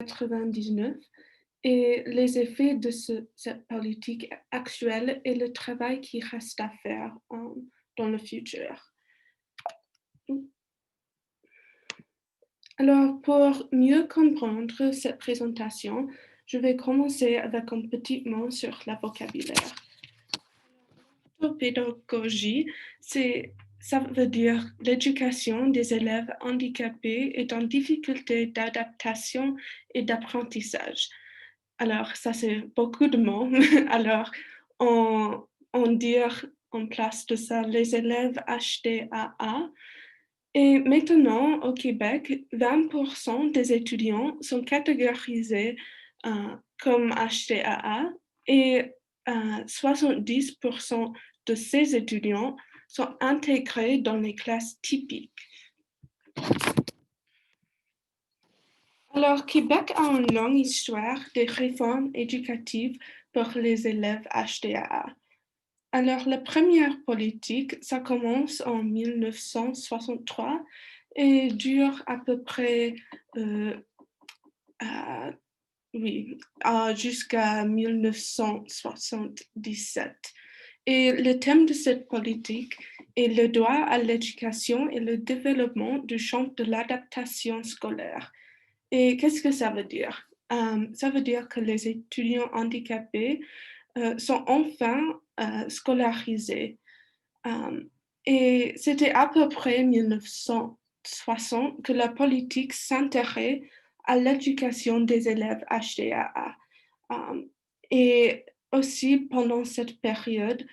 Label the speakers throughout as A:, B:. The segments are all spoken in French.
A: 1999 et les effets de cette politique actuelle et le travail qui reste à faire dans le futur. Alors, pour mieux comprendre cette présentation, je vais commencer avec un petit mot sur le vocabulaire. Pédagogie, ça veut dire l'éducation des élèves handicapés et en difficulté d'adaptation et d'apprentissage. Alors, ça, c'est beaucoup de mots. Alors, on dit en place de ça les élèves HDAA. Et maintenant, au Québec, 20% des étudiants sont catégorisés comme HDAA et 70% de ces étudiants sont intégrés dans les classes typiques. Alors, Québec a une longue histoire de réformes éducatives pour les élèves HDAA. Alors, la première politique, ça commence en 1963 et dure à peu près jusqu'à 1977. Et le thème de cette politique est le droit à l'éducation et le développement du champ de l'adaptation scolaire. Et qu'est-ce que ça veut dire? Ça veut dire que les étudiants handicapés sont enfin scolarisés. Et c'était à peu près 1960 que la politique s'intéresse à l'éducation des élèves HDAA. Et aussi pendant cette période,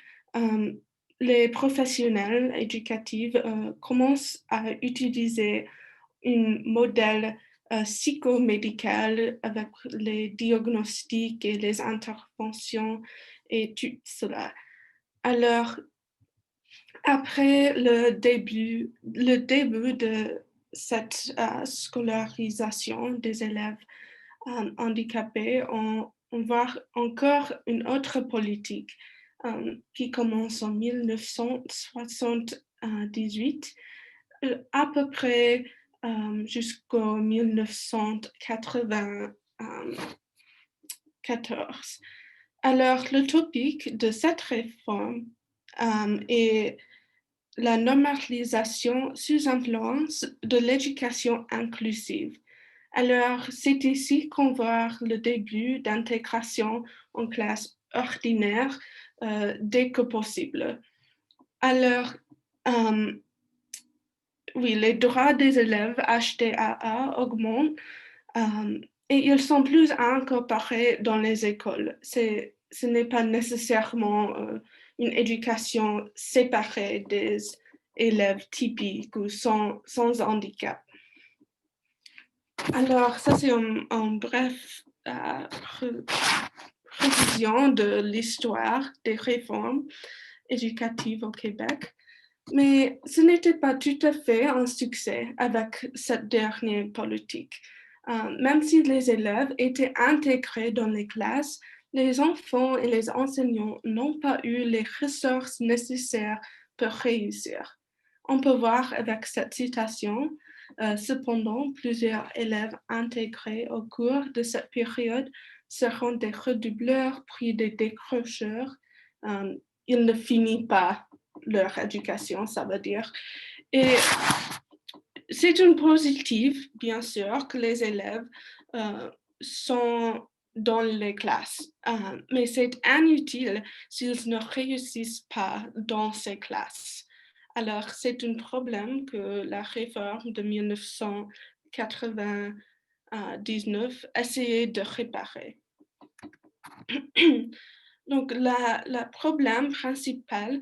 A: les professionnels éducatifs commencent à utiliser un modèle psychomédical avec les diagnostics et les interventions et tout cela. Alors, après le début de cette scolarisation des élèves handicapés, on voit encore une autre politique qui commence en 1978, à peu près jusqu'en 1994. Alors, le topic de cette réforme est la normalisation sous influence de l'éducation inclusive. Alors, c'est ici qu'on voit le début d'intégration en classe ordinaire dès que possible. Alors, oui, les droits des élèves HDAA augmentent et ils sont plus incorporés dans les écoles. Ce n'est pas nécessairement une éducation séparée des élèves typiques ou sans handicap. Alors, ça c'est un bref révision de l'histoire des réformes éducatives au Québec. Mais ce n'était pas tout à fait un succès avec cette dernière politique. Même si les élèves étaient intégrés dans les classes, les enfants et les enseignants n'ont pas eu les ressources nécessaires pour réussir. On peut voir avec cette citation, cependant, plusieurs élèves intégrés au cours de cette période seront des redoubleurs puis des décrocheurs. Ils ne finissent pas leur éducation, ça veut dire. Et c'est une positive, bien sûr, que les élèves sont dans les classes, mais c'est inutile s'ils ne réussissent pas dans ces classes. Alors, c'est un problème que la réforme de 1999 essayait de réparer. Donc, le problème principal,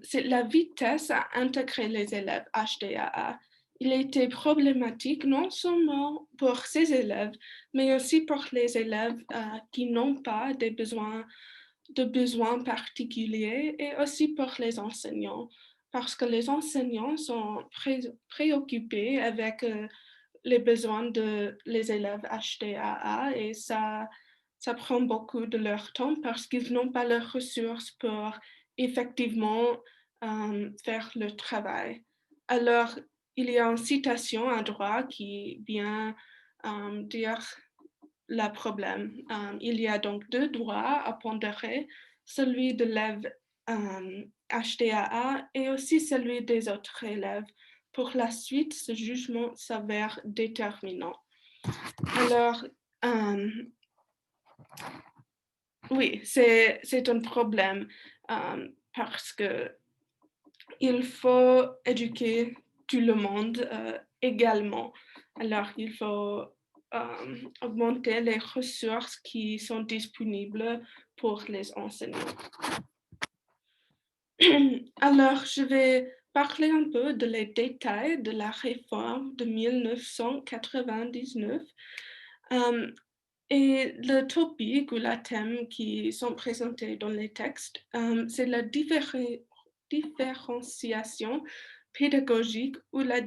A: c'est la vitesse à intégrer les élèves HDAA. Il était problématique non seulement pour ces élèves, mais aussi pour les élèves qui n'ont pas de besoins particuliers et aussi pour les enseignants, parce que les enseignants sont préoccupés avec les besoins des élèves HDAA et ça prend beaucoup de leur temps parce qu'ils n'ont pas les ressources pour effectivement faire le travail. Alors, il y a une citation à droite qui vient dire le problème. Il y a donc deux droits à pondérer, celui de l'élève HDAA et aussi celui des autres élèves. Pour la suite, ce jugement s'avère déterminant. Alors, oui, c'est un problème parce que il faut éduquer tout le monde également. Alors, il faut augmenter les ressources qui sont disponibles pour les enseignants. Alors, je vais parler un peu de les détails de la réforme de 1999. Et le topic ou la thème qui sont présentés dans les textes, c'est la différenciation pédagogique ou la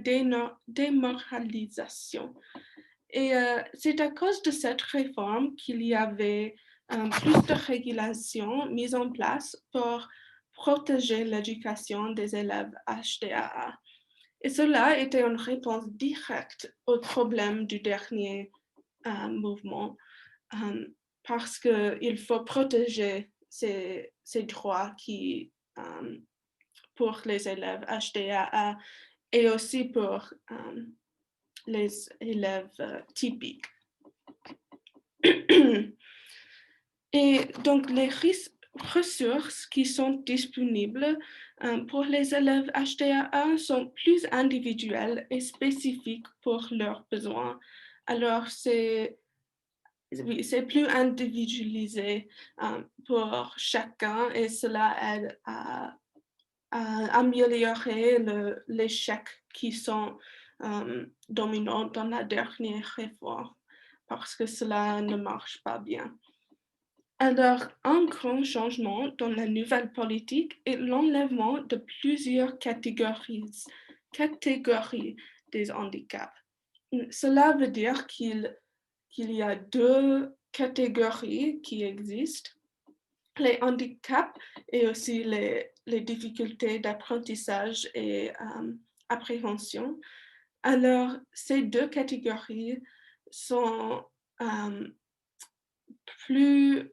A: démoralisation. Et c'est à cause de cette réforme qu'il y avait plus de régulations mises en place pour protéger l'éducation des élèves HDAA. Et cela était une réponse directe au problème du dernier mouvement parce qu'il faut protéger ces droits qui, pour les élèves HDAA et aussi pour les élèves typiques. Et donc, les ressources qui sont disponibles pour les élèves HDAA sont plus individuelles et spécifiques pour leurs besoins. Alors, c'est plus individualisé pour chacun et cela aide à améliorer les chèques qui sont dominants dans la dernière réforme parce que cela ne marche pas bien. Alors, un grand changement dans la nouvelle politique est l'enlèvement de plusieurs catégories des handicaps. Cela veut dire qu'il y a deux catégories qui existent, les handicaps et aussi les difficultés d'apprentissage et appréhension. Alors, ces deux catégories sont ils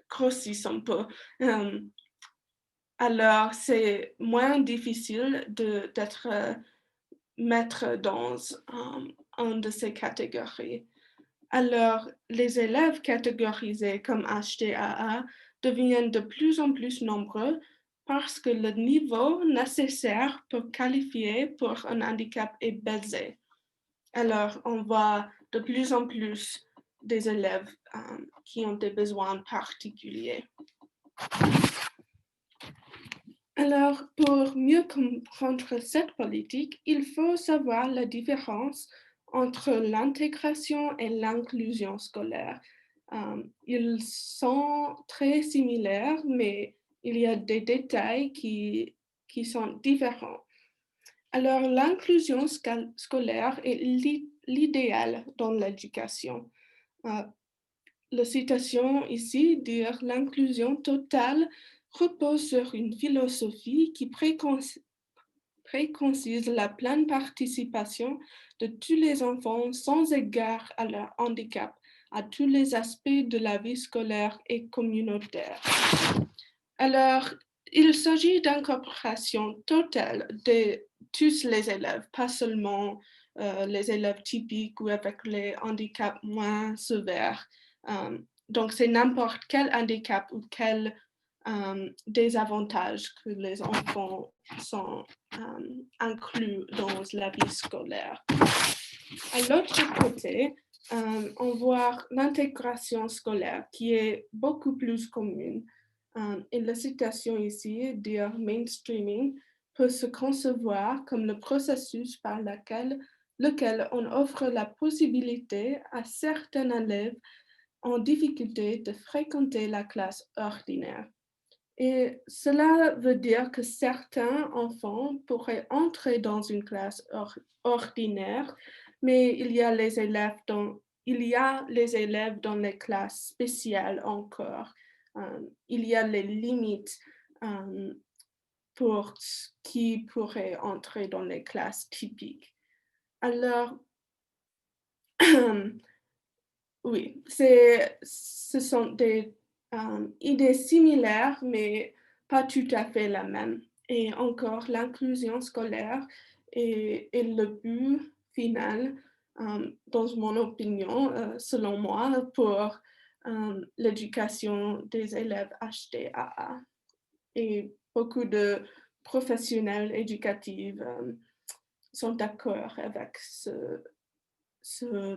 A: grossissent un peu. Alors, c'est moins difficile d'être maître dans une de ces catégories. Alors, les élèves catégorisés comme HDAA deviennent de plus en plus nombreux parce que le niveau nécessaire pour qualifier pour un handicap est baissé. Alors, on voit de plus en plus des élèves qui ont des besoins particuliers. Alors, pour mieux comprendre cette politique, il faut savoir la différence entre l'intégration et l'inclusion scolaire. Ils sont très similaires, mais il y a des détails qui sont différents. Alors, l'inclusion scolaire est l'idéal dans l'éducation. La citation ici dit « L'inclusion totale repose sur une philosophie qui préconise la pleine participation de tous les enfants sans égard à leur handicap, à tous les aspects de la vie scolaire et communautaire. » Alors, il s'agit d'incorporation totale de tous les élèves, pas seulement les élèves typiques ou avec les handicaps moins sévères. Donc, c'est n'importe quel handicap ou quel désavantage que les enfants sont inclus dans la vie scolaire. À l'autre côté, on voit l'intégration scolaire qui est beaucoup plus commune. Et la citation ici, dire mainstreaming, peut se concevoir comme le processus par lequel on offre la possibilité à certains élèves en difficulté de fréquenter la classe ordinaire. Et cela veut dire que certains enfants pourraient entrer dans une classe ordinaire, mais il y a les élèves dans les classes spéciales encore. Il y a les limites pour qui pourrait entrer dans les classes typiques. Alors, Oui, ce sont des idées similaires, mais pas tout à fait la même. Et encore, l'inclusion scolaire est le but final, dans mon opinion, selon moi, pour l'éducation des élèves HDAA. Et beaucoup de professionnels éducatifs sont d'accord avec ce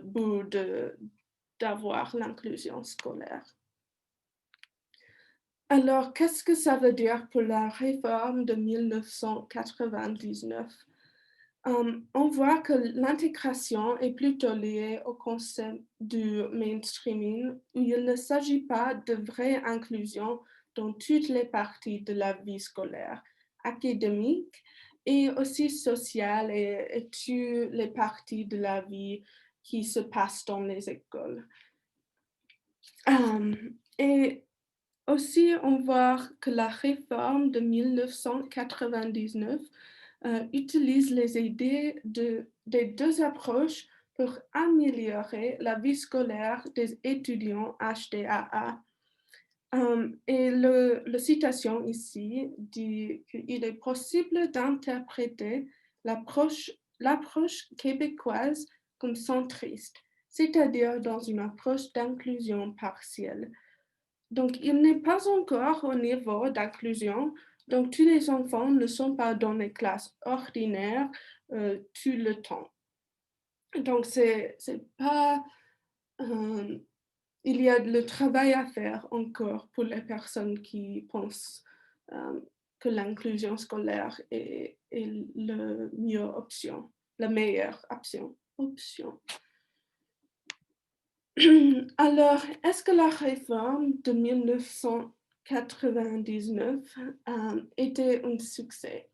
A: but d'avoir l'inclusion scolaire. Alors, qu'est-ce que ça veut dire pour la réforme de 1999? On voit que l'intégration est plutôt liée au concept du mainstreaming, où il ne s'agit pas de vraie inclusion dans toutes les parties de la vie scolaire, académique et aussi sociale et toutes les parties de la vie qui se passent dans les écoles. Et aussi, on voit que la réforme de 1999 utilise les idées des deux approches pour améliorer la vie scolaire des étudiants HDAA. Et la citation ici dit qu'il est possible d'interpréter l'approche québécoise comme centriste, c'est-à-dire dans une approche d'inclusion partielle. Donc, il n'est pas encore au niveau d'inclusion, donc tous les enfants ne sont pas dans les classes ordinaires tout le temps. Donc, c'est pas... il y a le travail à faire encore pour les personnes qui pensent que l'inclusion scolaire est la meilleure option, la meilleure option. Alors, est-ce que la réforme de 1999 était un succès?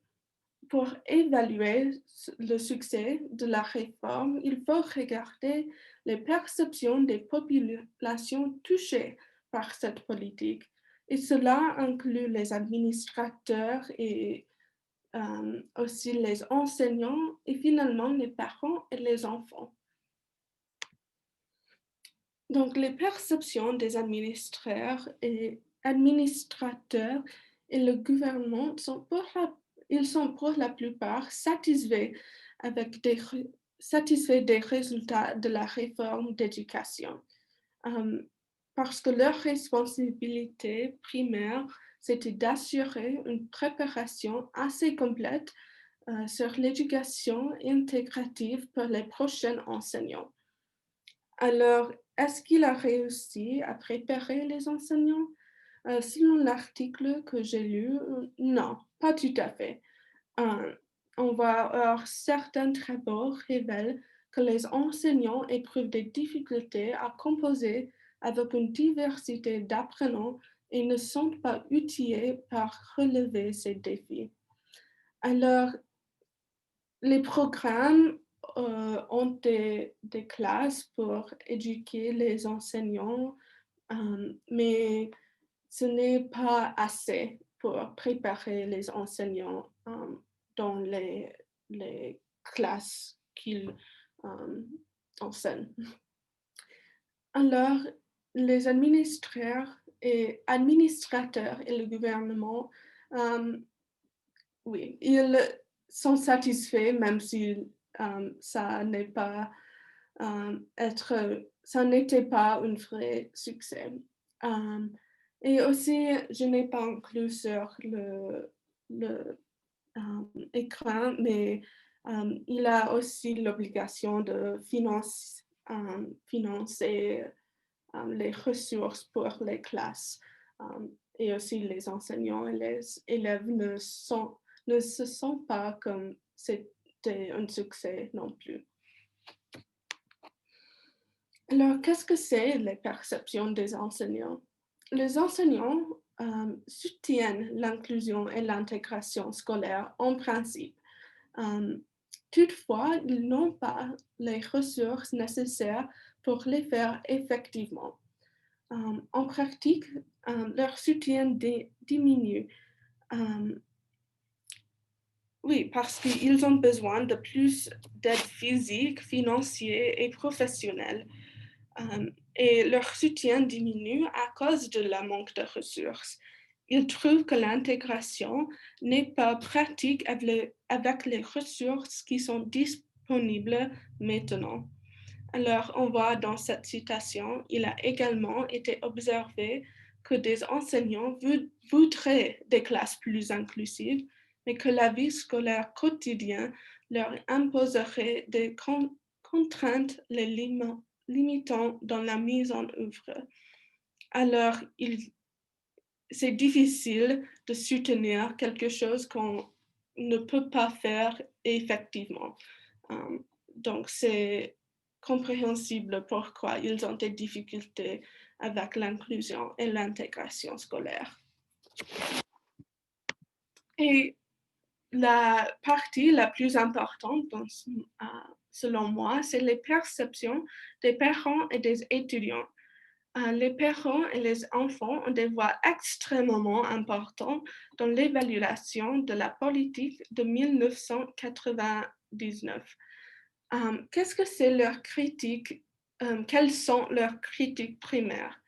A: Pour évaluer le succès de la réforme, il faut regarder les perceptions des populations touchées par cette politique. Et cela inclut les administrateurs et aussi les enseignants et finalement les parents et les enfants. Donc, les perceptions des administrateurs et le gouvernement sont pour la plupart satisfaits des résultats de la réforme d'éducation. Parce que leur responsabilité primaire, c'était d'assurer une préparation assez complète sur l'éducation intégrative pour les prochains enseignants. Alors, est-ce qu'il a réussi à préparer les enseignants? Selon l'article que j'ai lu, non, pas tout à fait. On va voir certains travaux révèlent que les enseignants éprouvent des difficultés à composer avec une diversité d'apprenants et ne sont pas outillés pour relever ces défis. Alors, les programmes ont des classes pour éduquer les enseignants, mais ce n'est pas assez pour préparer les enseignants dans les classes qu'ils enseignent. Alors, les administrateurs et le gouvernement, oui, ils sont satisfaits même si ça n'était pas un vrai succès. Et aussi, je n'ai pas inclus sur le mais il a aussi l'obligation de financer les ressources pour les classes. Et aussi les enseignants et les élèves ne se sentent pas comme c'était un succès non plus. Alors, qu'est-ce que c'est les perceptions des enseignants? Les enseignants soutiennent l'inclusion et l'intégration scolaire en principe. Toutefois, ils n'ont pas les ressources nécessaires pour les faire effectivement. En pratique, leur soutien diminue. Oui, parce qu'ils ont besoin de plus d'aide physique, financière et professionnelle. et leur soutien diminue à cause de la manque de ressources. Ils trouvent que l'intégration n'est pas pratique avec les ressources qui sont disponibles maintenant. Alors, on voit dans cette citation, il a également été observé que des enseignants voudraient des classes plus inclusives, mais que la vie scolaire quotidienne leur imposerait des contraintes les limitant dans la mise en œuvre. Alors, c'est difficile de soutenir quelque chose qu'on ne peut pas faire effectivement. Donc, c'est compréhensible pourquoi ils ont des difficultés avec l'inclusion et l'intégration scolaire. Et la partie la plus importante, selon moi, c'est les perceptions des parents et des étudiants. Les parents et les enfants ont des voix extrêmement importantes dans l'évaluation de la politique de 1999. Qu'est-ce que c'est leur critique? Quelles sont leurs critiques primaires?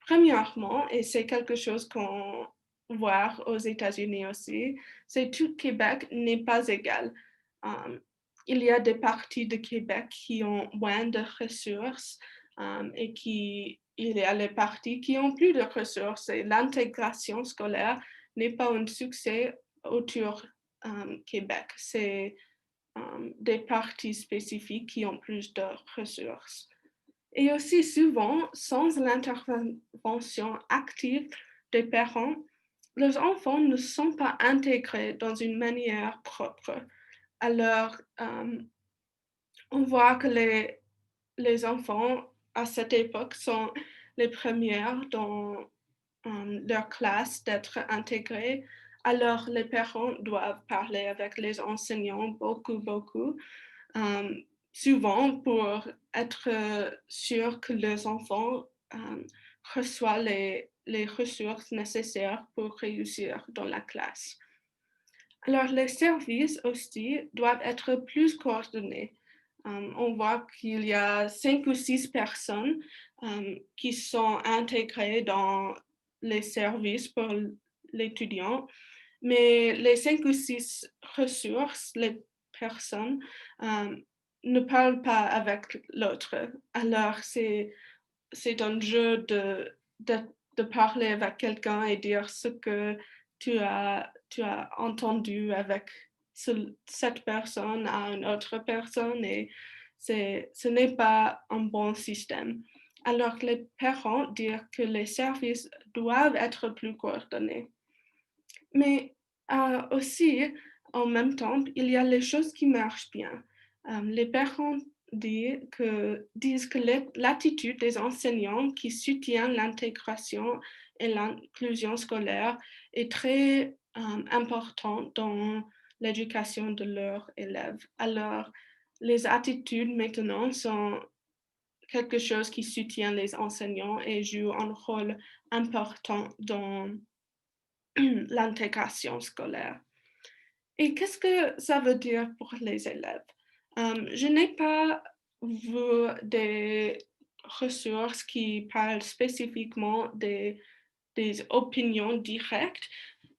A: Premièrement, et c'est quelque chose qu'on voit aux États-Unis aussi, c'est tout Québec n'est pas égal. Il y a des parties de Québec qui ont moins de ressources et il y a les parties qui ont plus de ressources. Et l'intégration scolaire n'est pas un succès autour Québec. C'est des parties spécifiques qui ont plus de ressources. Et aussi souvent, sans l'intervention active des parents, les enfants ne sont pas intégrés dans une manière propre. Alors, on voit que les enfants à cette époque sont les premières dans leur classe d'être intégrés. Alors, les parents doivent parler avec les enseignants beaucoup, souvent pour être sûr que les enfants reçoivent les ressources nécessaires pour réussir dans la classe. Alors, les services aussi doivent être plus coordonnés. On voit qu'il y a 5 ou 6 personnes qui sont intégrées dans les services pour l'étudiant, mais les 5 ou 6 ressources, les personnes, ne parlent pas avec l'autre. Alors, c'est un jeu de parler avec quelqu'un et dire ce que tu as entendu avec cette personne à une autre personne et ce n'est pas un bon système. Alors les parents disent que les services doivent être plus coordonnés. Mais aussi, en même temps, il y a les choses qui marchent bien. Les parents disent que l'attitude des enseignants qui soutiennent l'intégration et l'inclusion scolaire est très importante dans l'éducation de leurs élèves. Alors, les attitudes maintenant sont quelque chose qui soutient les enseignants et joue un rôle important dans l'intégration scolaire. Et qu'est-ce que ça veut dire pour les élèves? Je n'ai pas vu des ressources qui parlent spécifiquement des opinions directes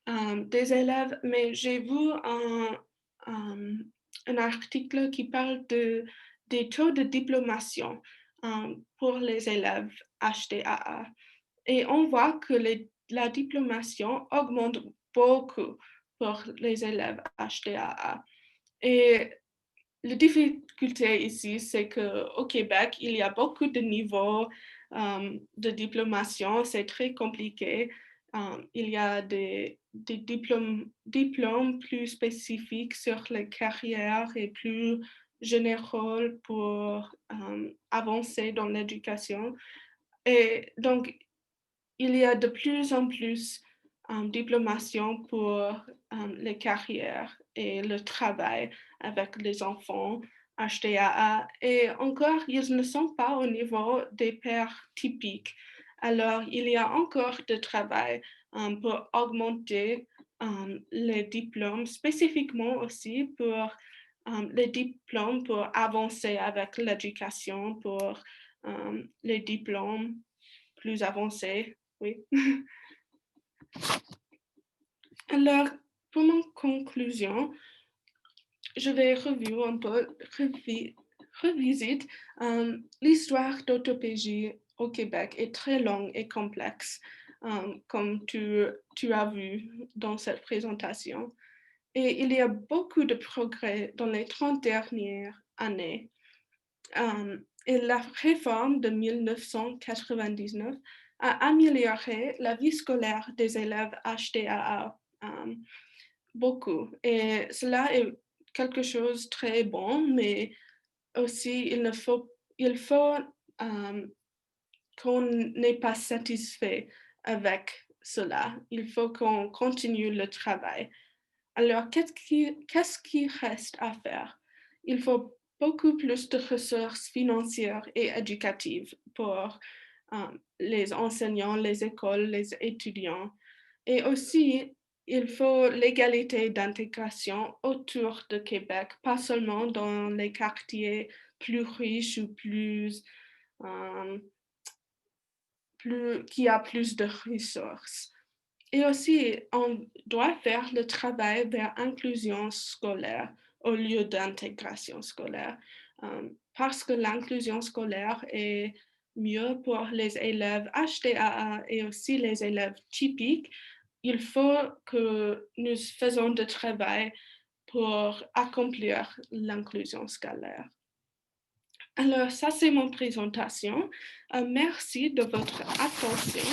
A: des élèves, mais j'ai vu un article qui parle des taux de diplomation pour les élèves HDAA. Et on voit que la diplomation augmente beaucoup pour les élèves HDAA. Et la difficulté ici, c'est qu'au Québec, il y a beaucoup de niveaux de diplomation. C'est très compliqué. Il y a des diplômes plus spécifiques sur les carrières et plus généraux pour avancer dans l'éducation. Et donc, il y a de plus en plus diplomation pour les carrières et le travail avec les enfants HDAA. Et encore, ils ne sont pas au niveau des pairs typiques. Alors, il y a encore de travail pour augmenter les diplômes, spécifiquement aussi pour les diplômes pour avancer avec l'éducation, pour les diplômes plus avancés, oui. Alors, pour mon conclusion, je vais revisiter l'histoire d'Autopégie au Québec est très longue et complexe, comme tu as vu dans cette présentation. Et il y a beaucoup de progrès dans les 30 dernières années. Et la réforme de 1999 a amélioré la vie scolaire des élèves HDAA beaucoup. Et cela est quelque chose de très bon, mais aussi il faut qu'on n'est pas satisfait avec cela. Il faut qu'on continue le travail. Alors, qu'est-ce qui reste à faire? Il faut beaucoup plus de ressources financières et éducatives pour les enseignants, les écoles, les étudiants. Et aussi, il faut l'égalité d'intégration autour de Québec, pas seulement dans les quartiers plus riches ou qui a plus de ressources. Et aussi, on doit faire le travail vers inclusion scolaire au lieu d'intégration scolaire, parce que l'inclusion scolaire est mieux pour les élèves HDAA et aussi les élèves typiques. Il faut que nous fassions du travail pour accomplir l'inclusion scolaire. Alors, ça, c'est mon présentation. Merci de votre attention.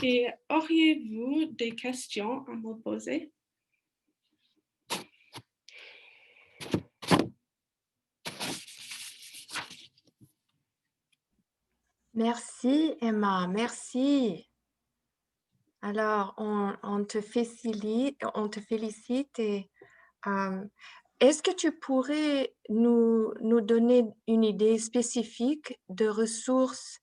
A: Et auriez-vous des questions à me poser?
B: Merci, Emma. Merci. Alors, on te félicite et est-ce que tu pourrais nous donner une idée spécifique de ressources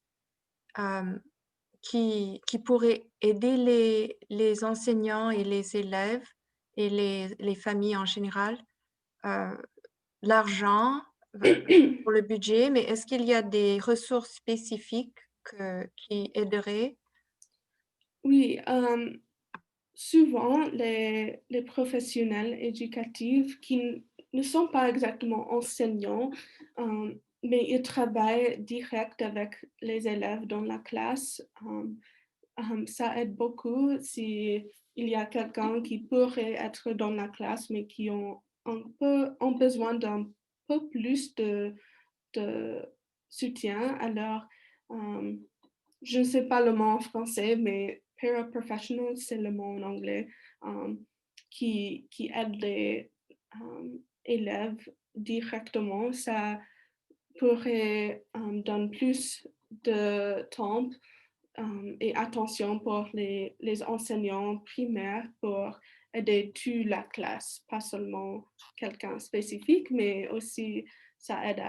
B: qui pourraient aider les enseignants et les élèves et les familles en général? L'argent pour le budget, mais est-ce qu'il y a des ressources spécifiques qui aideraient?
A: Oui, souvent les professionnels éducatifs qui ne sont pas exactement enseignants, mais ils travaillent direct avec les élèves dans la classe. Ça aide beaucoup si il y a quelqu'un qui pourrait être dans la classe, mais qui ont besoin d'un peu plus de soutien. Alors, je ne sais pas le mot en français, mais paraprofessional, c'est le mot en anglais, qui aide les élèves directement. Ça pourrait donner plus de temps et attention pour les enseignants primaires pour aider toute la classe, pas seulement quelqu'un spécifique, mais aussi ça aide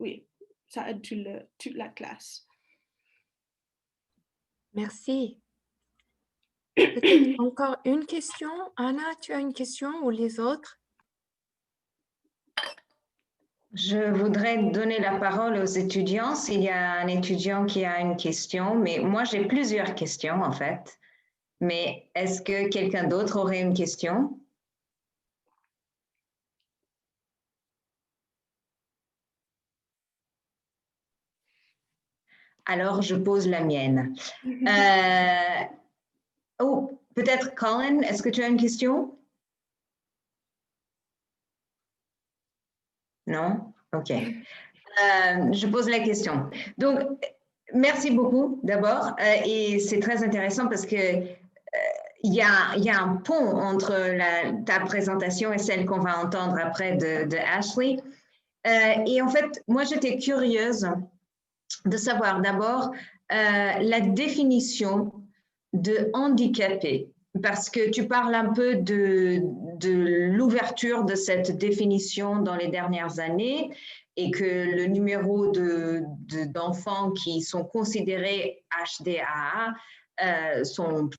A: oui, ça aide toute la classe.
B: Merci. Peut-être encore une question. Anna, tu as une question ou les autres?
C: Je voudrais donner la parole aux étudiants s'il y a un étudiant qui a une question, mais moi j'ai plusieurs questions en fait. Mais est-ce que quelqu'un d'autre aurait une question? Alors je pose la mienne. Oh, peut-être Colin, est-ce que tu as une question? Non? OK. Je pose la question. Donc, merci beaucoup d'abord. Et c'est très intéressant parce que il y a un pont entre ta présentation et celle qu'on va entendre après de Ashley. Et en fait, moi, j'étais curieuse de savoir d'abord la définition de handicapé, parce que tu parles un peu de l'ouverture de cette définition dans les dernières années et que le numéro d'enfants qui sont considérés HDAA sont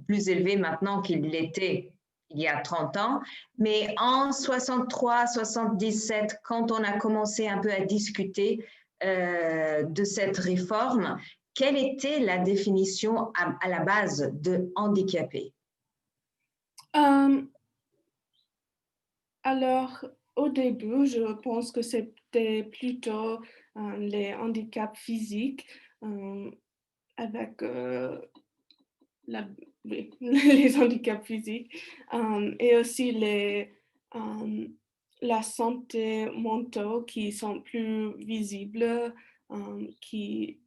C: plus élevés maintenant qu'ils l'étaient il y a 30 ans. Mais en 63, 77, quand on a commencé un peu à discuter de cette réforme, quelle était la définition à la base de handicapé?
A: Alors, au début, je pense que c'était plutôt les handicaps physiques avec oui, les handicaps physiques et aussi la santé mentale qui sont plus visibles, qu'il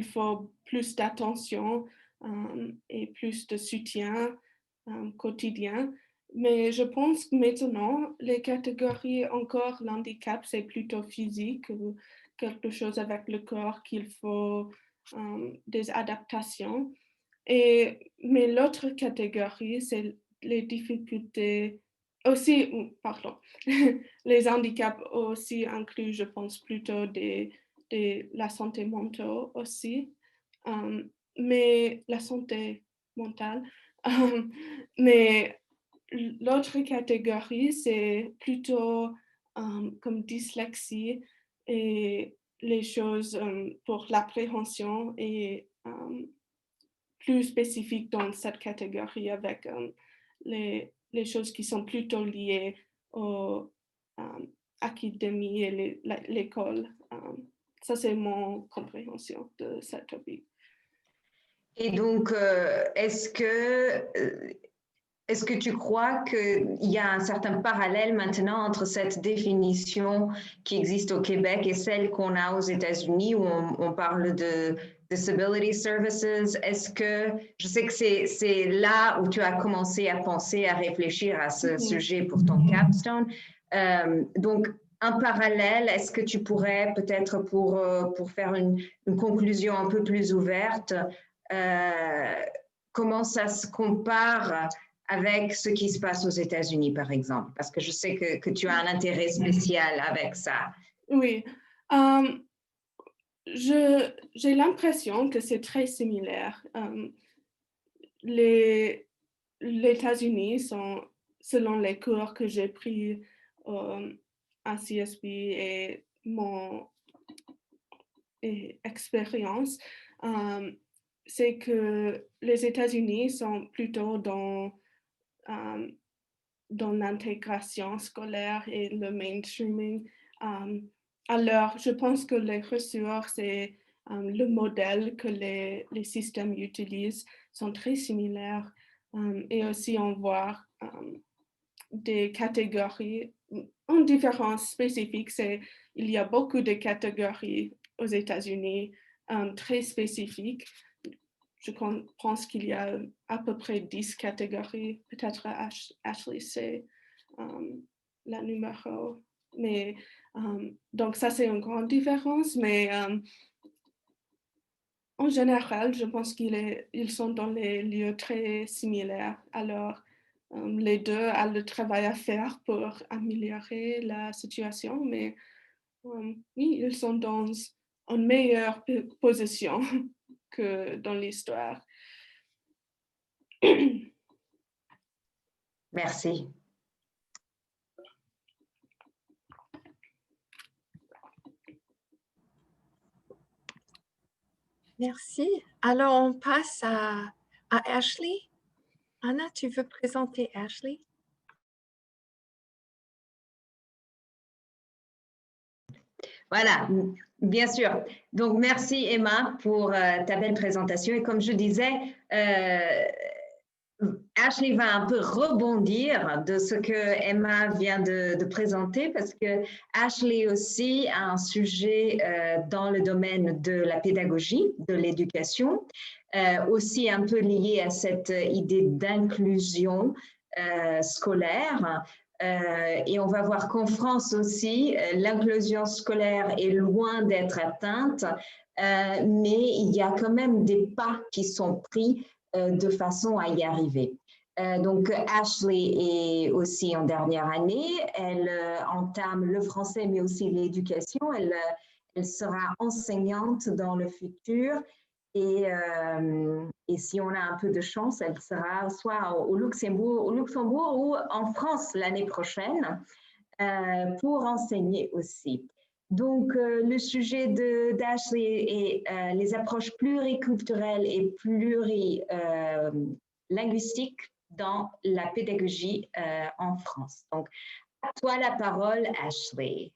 A: faut plus d'attention et plus de soutien quotidien. Mais je pense que maintenant, les catégories encore, l'handicap, c'est plutôt physique, ou quelque chose avec le corps qu'il faut des adaptations. Mais l'autre catégorie, c'est les difficultés aussi, pardon, les handicaps aussi incluent, je pense, plutôt la santé mentale aussi, mais la santé mentale. Mais l'autre catégorie, c'est plutôt comme dyslexie et les choses pour l'appréhension et plus spécifiques dans cette catégorie avec les choses qui sont plutôt liées aux académies et l'école. Ça, c'est mon compréhension de cette topic.
C: Et donc, est-ce que tu crois qu'il y a un certain parallèle maintenant entre cette définition qui existe au Québec et celle qu'on a aux États-Unis où on parle de disability services? Est-ce que, je sais que c'est là où tu as commencé à penser, à réfléchir à ce sujet pour ton capstone. Donc, un parallèle, est-ce que tu pourrais peut-être pour faire une conclusion un peu plus ouverte, comment ça se compare avec ce qui se passe aux États-Unis, par exemple? Parce que je sais que tu as un intérêt spécial avec ça.
A: Oui. J'ai l'impression que c'est très similaire. Les États-Unis sont, selon les cours que j'ai pris à CSB et mon expérience, c'est que les États-Unis sont plutôt dans l'intégration scolaire et le mainstreaming. Alors, je pense que les ressources et le modèle que les systèmes utilisent sont très similaires. Et aussi, on voit des catégories. Une différence spécifique, c'est il y a beaucoup de catégories aux États-Unis très spécifiques. Je pense qu'il y a à peu près 10 catégories. Peut-être Ashley, c'est la numéro. Mais, donc ça, c'est une grande différence. Mais en général, je pense qu'ils sont dans les lieux très similaires. Alors, les deux ont le travail à faire pour améliorer la situation. Mais oui, ils sont dans une meilleure position que dans l'histoire.
C: Merci.
B: Merci. Alors, on passe à Ashley. Anna, tu veux présenter Ashley?
C: Voilà, bien sûr. Donc, merci Emma pour ta belle présentation. Et comme je disais, Ashley va un peu rebondir de ce que Emma vient de présenter parce que Ashley aussi a un sujet dans le domaine de la pédagogie, de l'éducation, aussi un peu lié à cette idée d'inclusion scolaire. Et on va voir qu'en France aussi, l'inclusion scolaire est loin d'être atteinte, mais il y a quand même des pas qui sont pris de façon à y arriver. Donc, Ashley est aussi en dernière année. Elle entame le français, mais aussi l'éducation. Elle sera enseignante dans le futur. Et si on a un peu de chance, elle sera soit au Luxembourg ou en France l'année prochaine pour enseigner aussi. Donc, le sujet d'Ashley est les approches pluriculturelles et plurilinguistiques dans la pédagogie en France. Donc, à toi la parole, Ashley.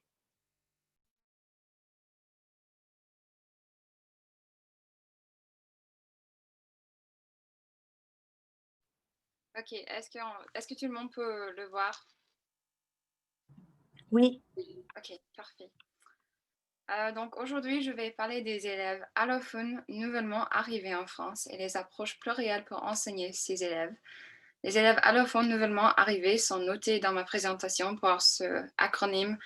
D: Ok, est-ce que tout le monde peut le voir?
B: Oui.
D: Ok, parfait. Donc aujourd'hui, je vais parler des élèves allophones nouvellement arrivés en France et les approches plurielles pour enseigner ces élèves. Les élèves allophones nouvellement arrivés sont notés dans ma présentation pour ce acronyme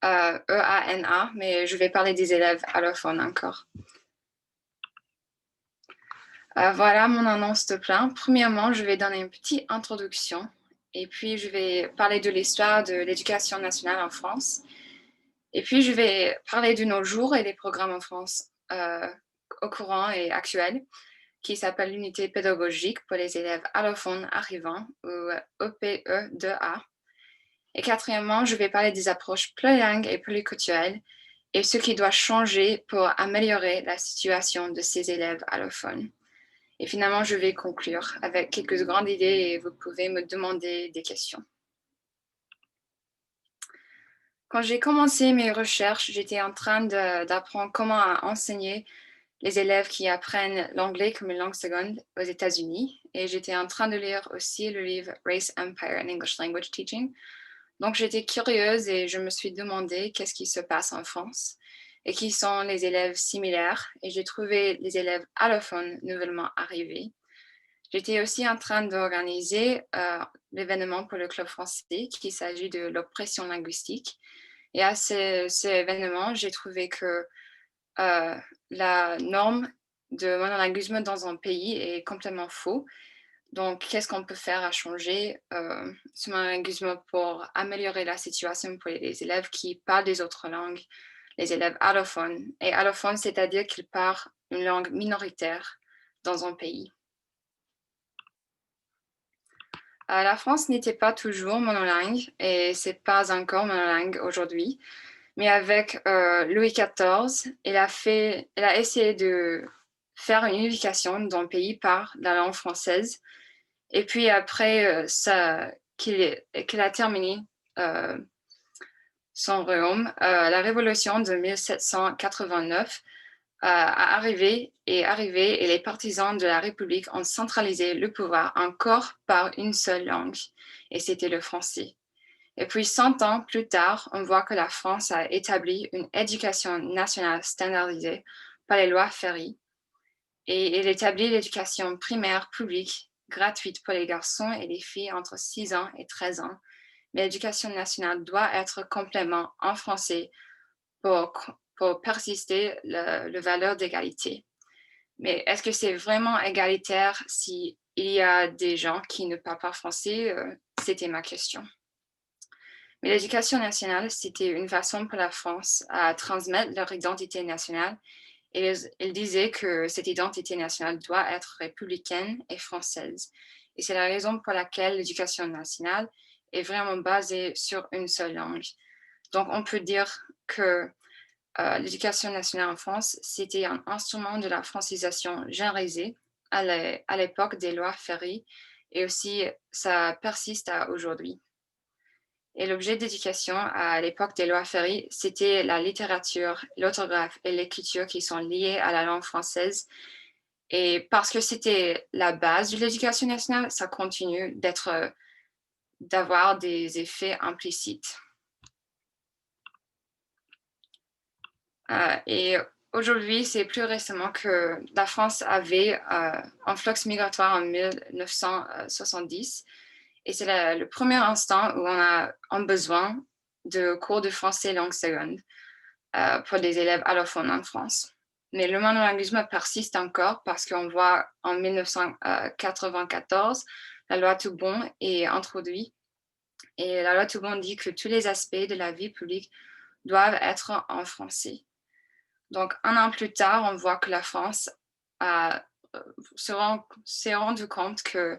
D: EANA, mais je vais parler des élèves allophones encore. Voilà mon annonce de plan. Premièrement, je vais donner une petite introduction et puis je vais parler de l'histoire de l'éducation nationale en France. Et puis je vais parler de nos jours et des programmes en France au courant et actuels qui s'appelle l'unité pédagogique pour les élèves allophones arrivants ou EPE2A. Et quatrièmement, je vais parler des approches plurilingues et pluriculturelles et ce qui doit changer pour améliorer la situation de ces élèves allophones. Et finalement, je vais conclure avec quelques grandes idées et vous pouvez me demander des questions. Quand j'ai commencé mes recherches, j'étais en train d'apprendre comment enseigner les élèves qui apprennent l'anglais comme une langue seconde aux États-Unis. Et j'étais en train de lire aussi le livre Race, Empire and English Language Teaching. Donc j'étais curieuse et je me suis demandé qu'est-ce qui se passe en France et qui sont les élèves similaires. Et j'ai trouvé les élèves allophones nouvellement arrivés. J'étais aussi en train d'organiser l'événement pour le club français, qu'il s'agit de l'oppression linguistique. Et à cet événement, j'ai trouvé que la norme de monolinguisme dans un pays est complètement faux. Donc, qu'est-ce qu'on peut faire à changer ce monolinguisme pour améliorer la situation pour les élèves qui parlent des autres langues, les élèves allophones. Et allophones, c'est-à-dire qu'ils parlent une langue minoritaire dans un pays. La France n'était pas toujours monolingue et c'est pas encore monolingue aujourd'hui. Mais avec Louis XIV, il a essayé de faire une unification dans le pays par la langue française. Et puis après qu'il a terminé son royaume, la révolution de 1789 a arrivé et les partisans de la République ont centralisé le pouvoir encore par une seule langue, et c'était le français. Et puis 100 ans plus tard, on voit que la France a établi une éducation nationale standardisée par les lois Ferry, et elle établit l'éducation primaire publique gratuite pour les garçons et les filles entre 6 ans et 13 ans. Mais l'éducation nationale doit être complètement en français pour persister le valeur d'égalité. Mais est-ce que c'est vraiment égalitaire s'il y a des gens qui ne parlent pas français? C'était ma question. Mais l'éducation nationale, c'était une façon pour la France à transmettre leur identité nationale. Et ils disaient que cette identité nationale doit être républicaine et française. Et c'est la raison pour laquelle l'éducation nationale est vraiment basée sur une seule langue. Donc, on peut dire que l'éducation nationale en France, c'était un instrument de la francisation généralisée à l'époque des lois Ferry, et aussi ça persiste à aujourd'hui. Et l'objet d'éducation à l'époque des lois Ferry, c'était la littérature, l'orthographe et l'écriture qui sont liées à la langue française. Et parce que c'était la base de l'éducation nationale, ça continue d'avoir des effets implicites. Et aujourd'hui, c'est plus récemment que la France avait un flux migratoire en 1970. Et c'est le premier instant où on a besoin de cours de français langue seconde pour des élèves allophones en France. Mais le monolinguisme persiste encore parce qu'on voit en 1994, la loi Toubon est introduite. Et la loi Toubon dit que tous les aspects de la vie publique doivent être en français. Donc, un an plus tard, on voit que la France s'est rendu compte que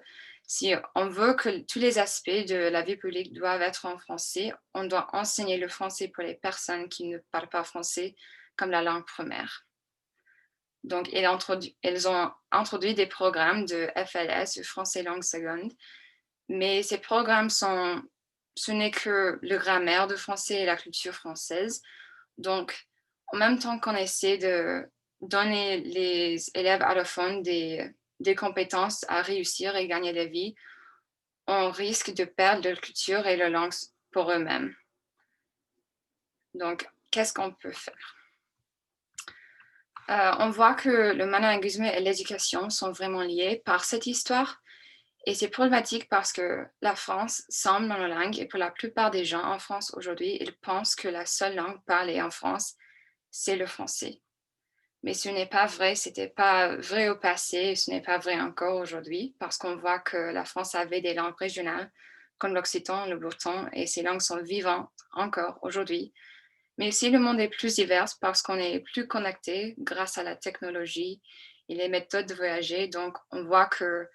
D: Si on veut que tous les aspects de la vie publique doivent être en français, on doit enseigner le français pour les personnes qui ne parlent pas français comme la langue première. Donc, ils ont introduit des programmes de FLS, le français langue seconde, mais ces programmes ce n'est que le grammaire de français et la culture française. Donc, en même temps qu'on essaie de donner les élèves allophones des compétences à réussir et gagner la vie, on risque de perdre leur culture et leur langue pour eux-mêmes. Donc, qu'est-ce qu'on peut faire? On voit que le monolinguisme et l'éducation sont vraiment liés par cette histoire. Et c'est problématique parce que la France semble monolingue et pour la plupart des gens en France aujourd'hui, ils pensent que la seule langue parlée en France, c'est le français. Mais ce n'est pas vrai, c'était pas vrai au passé et ce n'est pas vrai encore aujourd'hui parce qu'on voit que la France avait des langues régionales comme l'occitan, le breton et ces langues sont vivantes encore aujourd'hui. Mais aussi le monde est plus divers parce qu'on est plus connecté grâce à la technologie et les méthodes de voyager. Donc on voit que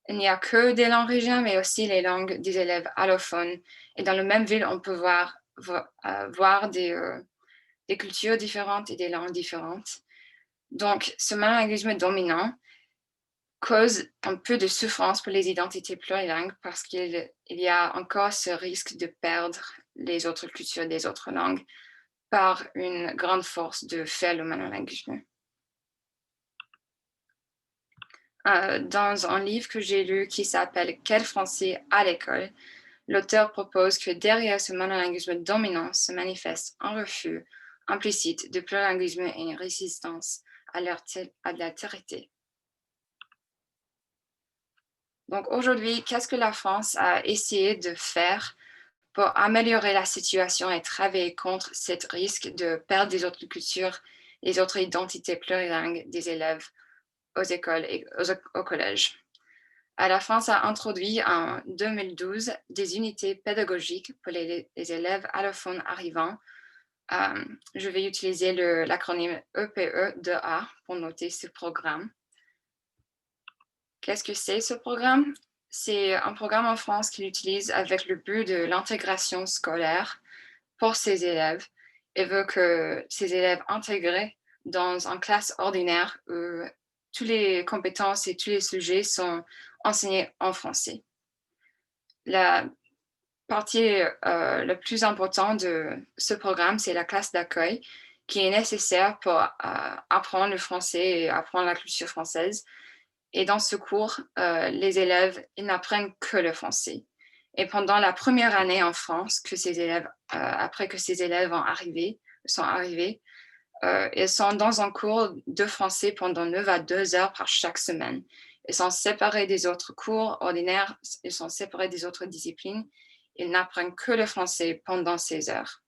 D: il n'y a que des langues régionales, mais aussi les langues des élèves allophones. Et dans la même ville, on peut voir des cultures différentes et des langues différentes. Donc, ce monolinguisme dominant cause un peu de souffrance pour les identités plurilingues parce qu'il y a encore ce risque de perdre les autres cultures des autres langues par une grande force de faire le monolinguisme. Dans un livre que j'ai lu qui s'appelle « Quel français à l'école ?», l'auteur propose que derrière ce monolinguisme dominant se manifeste un refus implicite de plurilinguisme et une résistance à l'altérité. Donc aujourd'hui, qu'est-ce que la France a essayé de faire pour améliorer la situation et travailler contre ce risque de perdre des autres cultures, les autres identités plurilingues des élèves aux écoles et au collège? La France a introduit en 2012 des unités pédagogiques pour les élèves allophones arrivants. Je vais utiliser l'acronyme EPE2A pour noter ce programme. Qu'est-ce que c'est ce programme? C'est un programme en France qu'il utilise avec le but de l'intégration scolaire pour ses élèves et veut que ces élèves intégrés dans une classe ordinaire où toutes les compétences et tous les sujets sont enseignés en français. La partie la plus importante de ce programme, c'est la classe d'accueil qui est nécessaire pour apprendre le français et apprendre la culture française. Et dans ce cours, les élèves ils n'apprennent que le français. Et pendant la première année en France, après que ces élèves sont arrivés, ils sont dans un cours de français pendant 9 à 2 heures par chaque semaine. Ils sont séparés des autres cours ordinaires, ils sont séparés des autres disciplines. Ils n'apprennent que le français pendant ces heures.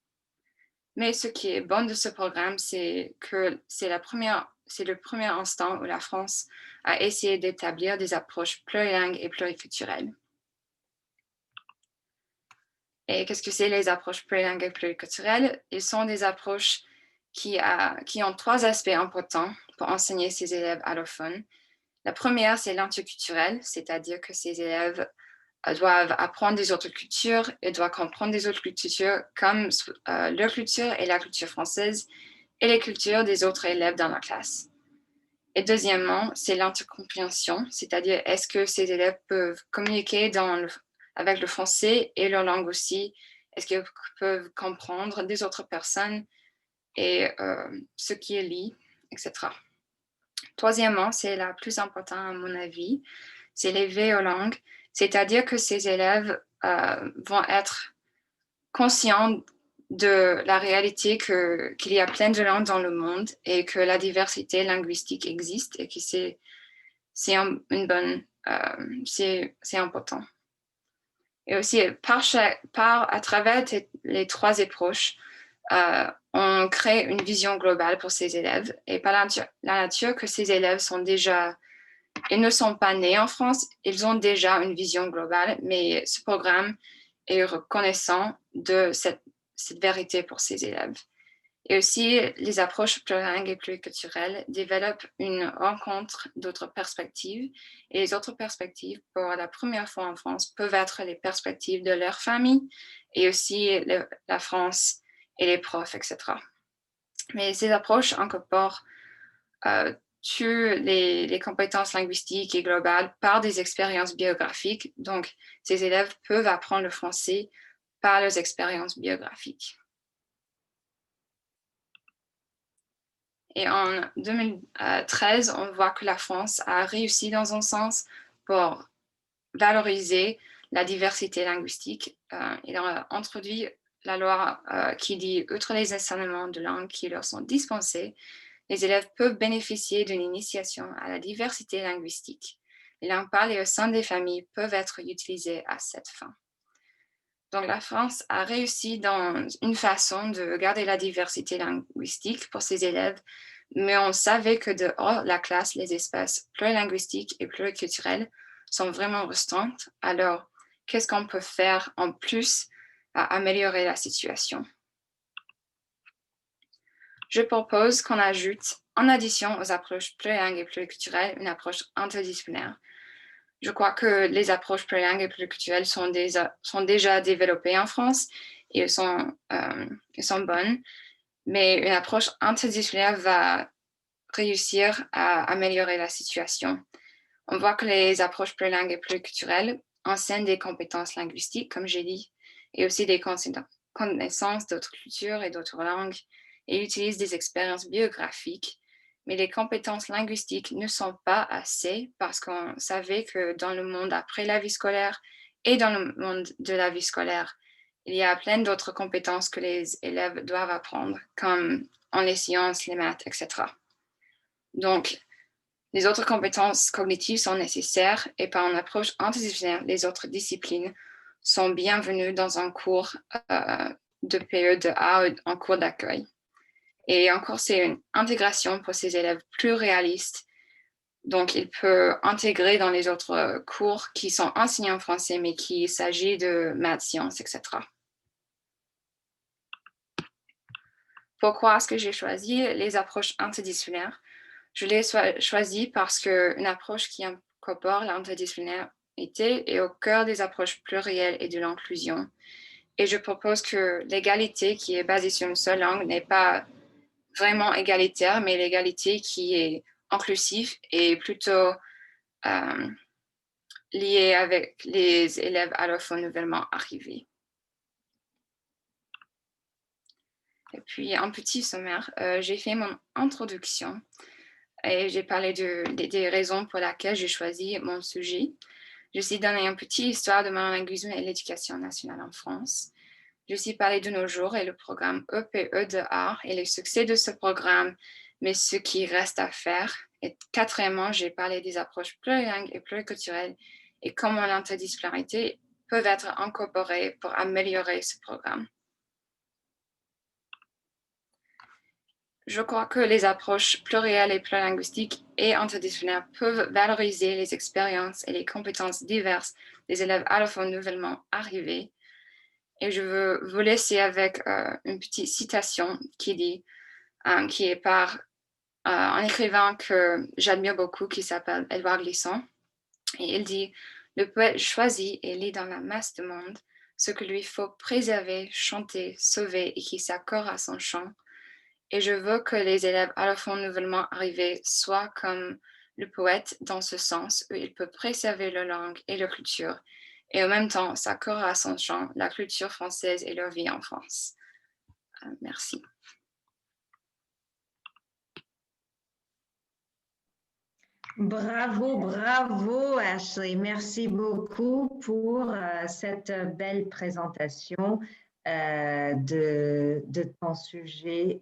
D: Mais ce qui est bon de ce programme, c'est que c'est le premier instant où la France a essayé d'établir des approches plurilingues et pluriculturelles. Et qu'est-ce que c'est les approches plurilingues et pluriculturelles? Ils sont des approches qui ont 3 aspects importants pour enseigner ces élèves allophones. La première, c'est l'interculturel, c'est-à-dire que ces élèves doivent apprendre des autres cultures et doivent comprendre des autres cultures comme leur culture et la culture française et les cultures des autres élèves dans la classe. Et deuxièmement, c'est l'intercompréhension, c'est-à-dire est-ce que ces élèves peuvent communiquer avec le français et leur langue aussi? Est-ce qu'ils peuvent comprendre des autres personnes et ce qui est lié, etc. Troisièmement, c'est la plus importante à mon avis, c'est l'éveil aux langues, c'est-à-dire que ces élèves vont être conscients de la réalité qu'il y a plein de langues dans le monde et que la diversité linguistique existe et que c'est important. Et aussi, à travers les 3 approches, on crée une vision globale pour ces élèves et par la nature que ces élèves ils ne sont pas nés en France, ils ont déjà une vision globale, mais ce programme est reconnaissant de cette vérité pour ces élèves. Et aussi, les approches plurilingues et pluriculturelles développent une rencontre d'autres perspectives. Et les autres perspectives, pour la première fois en France, peuvent être les perspectives de leur famille et aussi la France et les profs, etc. Mais ces approches incorporent les compétences linguistiques et globales par des expériences biographiques. Donc, ces élèves peuvent apprendre le français par leurs expériences biographiques. Et en 2013, on voit que la France a réussi dans un sens pour valoriser la diversité linguistique. Il a introduit la loi qui dit, outre les enseignements de langue qui leur sont dispensés, les élèves peuvent bénéficier d'une initiation à la diversité linguistique. Les langues parlées au sein des familles peuvent être utilisées à cette fin. Donc, la France a réussi dans une façon de garder la diversité linguistique pour ses élèves, mais on savait que dehors la classe, les espaces plurilinguistiques et pluriculturels sont vraiment restreints. Alors, qu'est-ce qu'on peut faire en plus à améliorer la situation? Je propose qu'on ajoute, en addition aux approches plurilingues et pluriculturelles, une approche interdisciplinaire. Je crois que les approches plurilingues et pluriculturelles sont déjà développées en France et elles sont bonnes, mais une approche interdisciplinaire va réussir à améliorer la situation. On voit que les approches plurilingues et pluriculturelles enseignent des compétences linguistiques, comme j'ai dit, et aussi des connaissances d'autres cultures et d'autres langues, et utilisent des expériences biographiques. Mais les compétences linguistiques ne sont pas assez parce qu'on savait que dans le monde après la vie scolaire et dans le monde de la vie scolaire, il y a plein d'autres compétences que les élèves doivent apprendre, comme en les sciences, les maths, etc. Donc, les autres compétences cognitives sont nécessaires et par une approche interdisciplinaire, les autres disciplines sont bienvenues dans un cours de PE de A ou en cours d'accueil. Et encore, c'est une intégration pour ces élèves plus réaliste. Donc, il peut intégrer dans les autres cours qui sont enseignés en français, mais qu'il s'agit de maths, sciences, etc. Pourquoi est-ce que j'ai choisi les approches interdisciplinaires? Je l'ai choisi parce qu'une approche qui incorpore l'interdisciplinarité est au cœur des approches plurielles et de l'inclusion. Et je propose que l'égalité qui est basée sur une seule langue n'est pas vraiment égalitaire, mais l'égalité qui est inclusive et plutôt liée avec les élèves allophones nouvellement arrivés. Et puis, un petit sommaire, j'ai fait mon introduction et j'ai parlé des raisons pour lesquelles j'ai choisi mon sujet. J'ai aussi donné une petite histoire de monolinguisme et l'éducation nationale en France. J'ai aussi parlé de nos jours et le programme EPE de art et le succès de ce programme, mais ce qui reste à faire. Et quatrièmement, j'ai parlé des approches plurilingues et pluriculturelles et comment l'interdisciplinarité peuvent être incorporées pour améliorer ce programme. Je crois que les approches plurielles et plurilinguistiques et interdisciplinaires peuvent valoriser les expériences et les compétences diverses des élèves allophones nouvellement arrivés. Et je veux vous laisser avec une petite citation qui est par un écrivain que j'admire beaucoup, qui s'appelle Édouard Glissant. Et il dit, « Le poète choisit et lit dans la masse de monde ce que lui faut préserver, chanter, sauver et qui s'accorde à son chant. Et je veux que les élèves allophones nouvellement arrivés soient comme le poète dans ce sens où il peut préserver leur langue et leur culture et en même temps s'accorder à son chant, la culture française et leur vie en France. » Merci.
C: Bravo, bravo Ashley. Merci beaucoup pour cette belle présentation de ton sujet.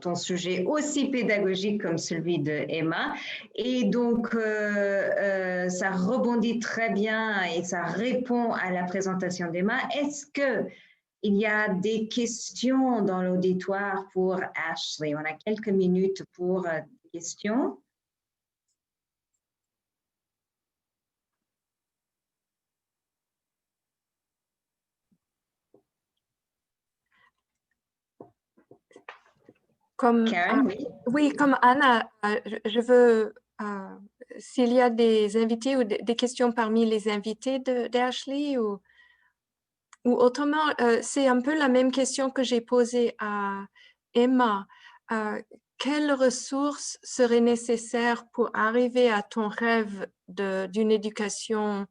C: Ton sujet aussi pédagogique comme celui de Emma. Et donc, ça rebondit très bien et ça répond à la présentation d'Emma. Est-ce qu'il y a des questions dans l'auditoire pour Ashley? On a quelques minutes pour des questions.
B: Comme,
C: Karen, oui.
B: oui, comme Anna, je veux, s'il y a des invités ou des questions parmi les invités d'Ashley ou autrement, c'est un peu la même question que j'ai posée à Emma. Quelles ressources seraient nécessaires pour arriver à ton rêve d'une éducation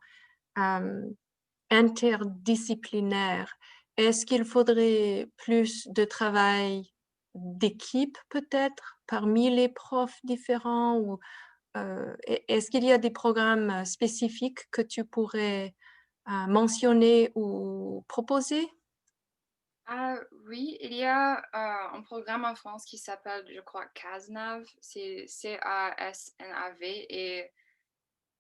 B: interdisciplinaire? Est-ce qu'il faudrait plus de travail d'équipe peut-être parmi les profs différents ou est-ce qu'il y a des programmes spécifiques que tu pourrais mentionner ou proposer?
D: Oui, il y a un programme en France qui s'appelle, je crois, CASNAV, c'est CASNAV. Et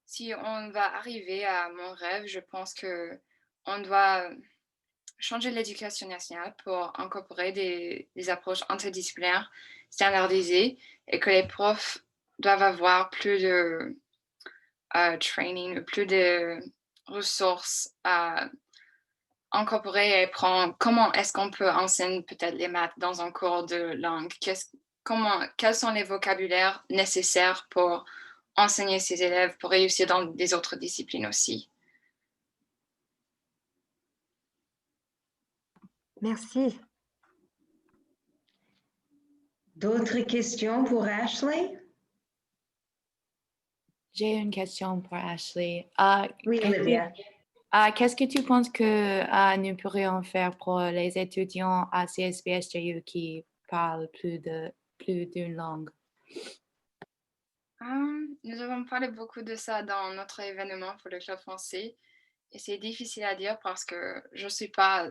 D: si on va arriver à mon rêve, je pense que on doit changer l'éducation nationale pour incorporer des approches interdisciplinaires standardisées et que les profs doivent avoir plus de training, plus de ressources à incorporer et prendre. Comment est-ce qu'on peut enseigner peut-être les maths dans un cours de langue? Quels sont les vocabulaires nécessaires pour enseigner ses élèves pour réussir dans des autres disciplines aussi?
B: Merci.
C: D'autres questions pour Ashley?
E: J'ai une question pour Ashley.
C: Oui, Olivia.
E: Qu'est-ce que tu penses que nous pourrions faire pour les étudiants à CSBSJU qui parlent plus d'une langue?
D: Nous avons parlé beaucoup de ça dans notre événement pour le club français. Et c'est difficile à dire parce que je ne suis pas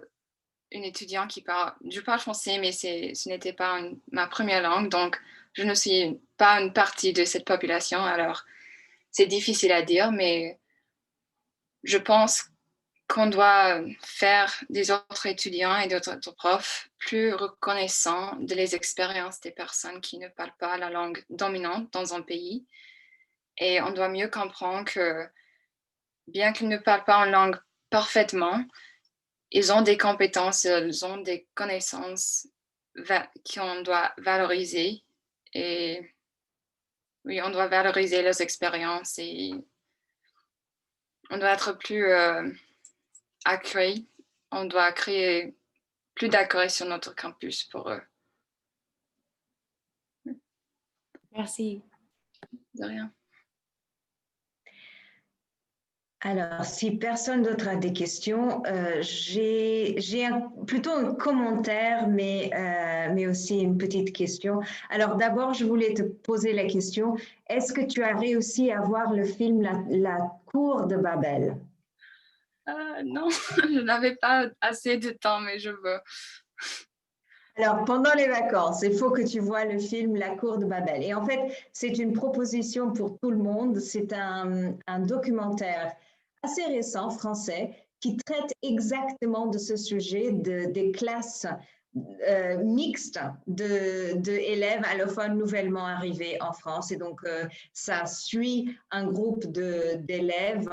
D: une étudiante qui parle... Je parle français, mais ce n'était pas ma première langue. Donc, je ne suis pas une partie de cette population. Alors, c'est difficile à dire, mais je pense qu'on doit faire des autres étudiants et d'autres profs plus reconnaissants de les expériences des personnes qui ne parlent pas la langue dominante dans un pays. Et on doit mieux comprendre que bien qu'ils ne parlent pas une langue parfaitement, ils ont des compétences, ils ont des connaissances qu'on doit valoriser. Et oui, on doit valoriser leurs expériences et on doit être plus accueillis. On doit créer plus d'accueil sur notre campus pour eux.
E: Merci.
D: De rien.
C: Alors, si personne d'autre a des questions, j'ai plutôt un commentaire, mais aussi une petite question. Alors, d'abord, je voulais te poser la question, est-ce que tu as réussi à voir le film La Cour de Babel?
D: Non, je n'avais pas assez de temps, mais je veux.
C: Alors, pendant les vacances, il faut que tu vois le film La Cour de Babel. Et en fait, c'est une proposition pour tout le monde. C'est un documentaire assez récent, français, qui traite exactement de ce sujet des classes mixtes d'élèves allophones nouvellement arrivés en France. Et donc, ça suit un groupe d'élèves.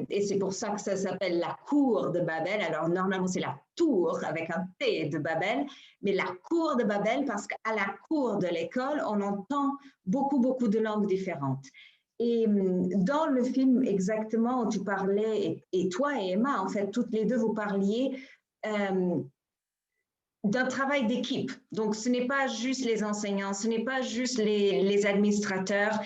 C: Et c'est pour ça que ça s'appelle la cour de Babel. Alors, normalement, c'est la tour avec un T de Babel, mais la cour de Babel parce qu'à la cour de l'école, on entend beaucoup de langues différentes. Et dans le film, exactement, où tu parlais, et toi et Emma, en fait, toutes les deux, vous parliez d'un travail d'équipe. Donc, ce n'est pas juste les enseignants, ce n'est pas juste les administrateurs,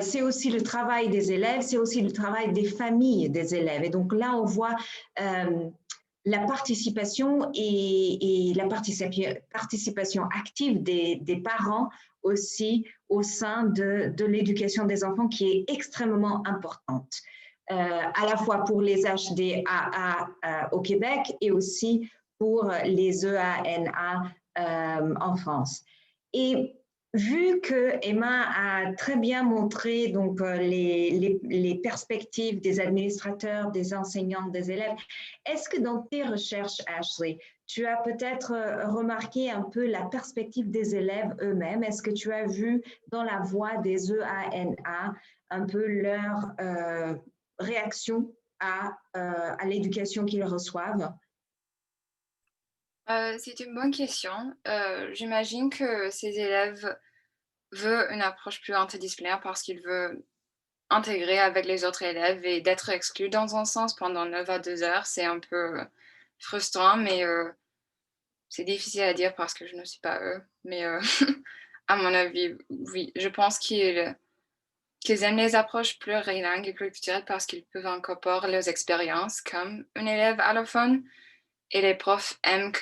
C: c'est aussi le travail des élèves, c'est aussi le travail des familles des élèves. Et donc là, on voit la participation et la participation active des parents aussi au sein de l'éducation des enfants qui est extrêmement importante, à la fois pour les HDAA au Québec et aussi pour les EANA en France. Et vu que Emma a très bien montré donc, les perspectives des administrateurs, des enseignants, des élèves, est-ce que dans tes recherches, Ashley, tu as peut-être remarqué un peu la perspective des élèves eux-mêmes? Est-ce que tu as vu dans la voix des EANA un peu leur réaction à l'éducation qu'ils reçoivent?
D: C'est une bonne question. J'imagine que ces élèves veulent une approche plus interdisciplinaire parce qu'ils veulent intégrer avec les autres élèves et d'être exclus dans un sens pendant 9 à 2 heures. C'est un peu frustrant, mais c'est difficile à dire parce que je ne suis pas eux. Mais à mon avis, oui, je pense qu'ils aiment les approches plurilingues et pluriculturelles parce qu'ils peuvent incorporer leurs expériences comme un élève allophone. Et les profs aiment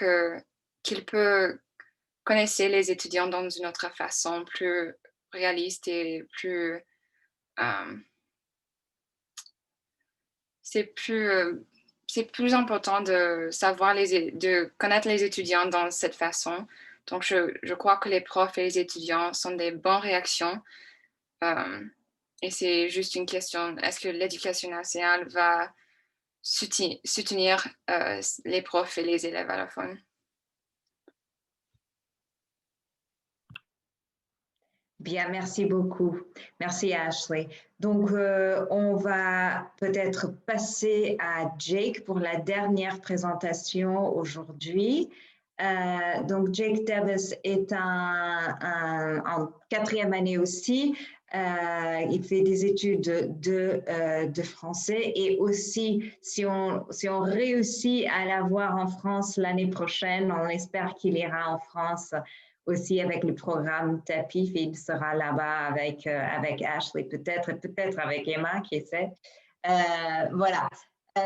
D: qu'ils peuvent connaître les étudiants dans une autre façon plus réaliste et plus... c'est plus important de savoir de connaître les étudiants dans cette façon. Donc, je crois que les profs et les étudiants sont des bonnes réactions. Et c'est juste une question, est-ce que l'éducation nationale va soutenir les profs et les élèves allophones?
C: Bien, merci beaucoup. Merci Ashley. Donc, on va peut-être passer à Jake pour la dernière présentation aujourd'hui. Donc, Jake Davis est en 4e année aussi. Il fait des études de français et aussi, si on réussit à l'avoir en France l'année prochaine, on espère qu'il ira en France aussi avec le programme TAPIF et il sera là-bas avec Ashley, peut-être avec Emma, qui sait. Voilà.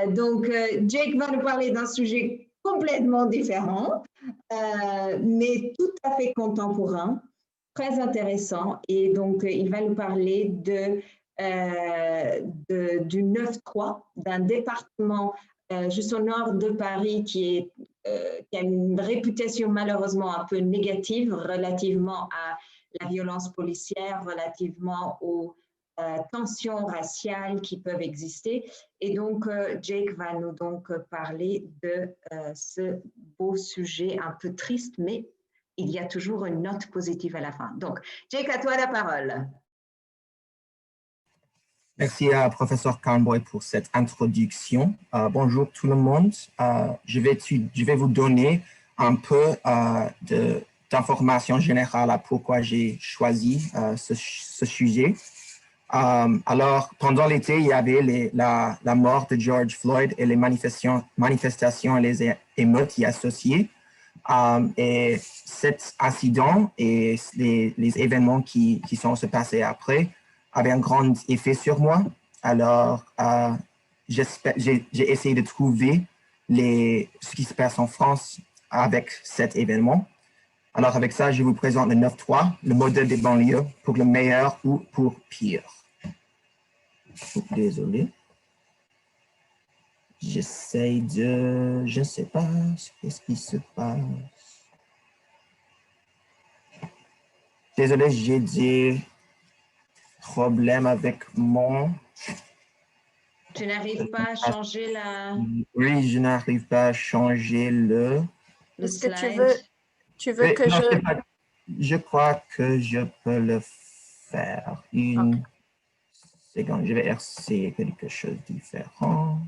C: Donc, Jake va nous parler d'un sujet complètement différent, mais tout à fait contemporain, très intéressant. Et donc, il va nous parler du 9-3, d'un département juste au nord de Paris qui a une réputation malheureusement un peu négative relativement à la violence policière, relativement aux tensions raciales qui peuvent exister. Et donc, Jake va nous donc parler de ce beau sujet un peu triste, mais il y a toujours une note positive à la fin. Donc, Jake, à toi la parole.
F: Merci à professeur Carnboy pour cette introduction. Bonjour tout le monde. Je vais vous donner un peu d'informations générales à pourquoi j'ai choisi ce sujet. Alors, pendant l'été, il y avait la mort de George Floyd et les manifestations et les émeutes y associées. Et cet incident et les événements qui sont se passés après avait un grand effet sur moi. Alors, j'ai essayé de trouver ce qui se passe en France avec cet événement. Alors, avec ça, je vous présente le 9-3, le modèle des banlieues pour le meilleur ou pour pire. Désolé. J'essaie de... Je ne sais pas ce qui se passe. Désolé, j'ai des problèmes avec mon...
C: Tu n'arrives pas à changer la...
F: Oui, je n'arrive pas à changer le
B: Est-ce que
C: slide.
B: tu veux que
F: je crois que je peux le faire. Une seconde, je vais essayer quelque chose de différent.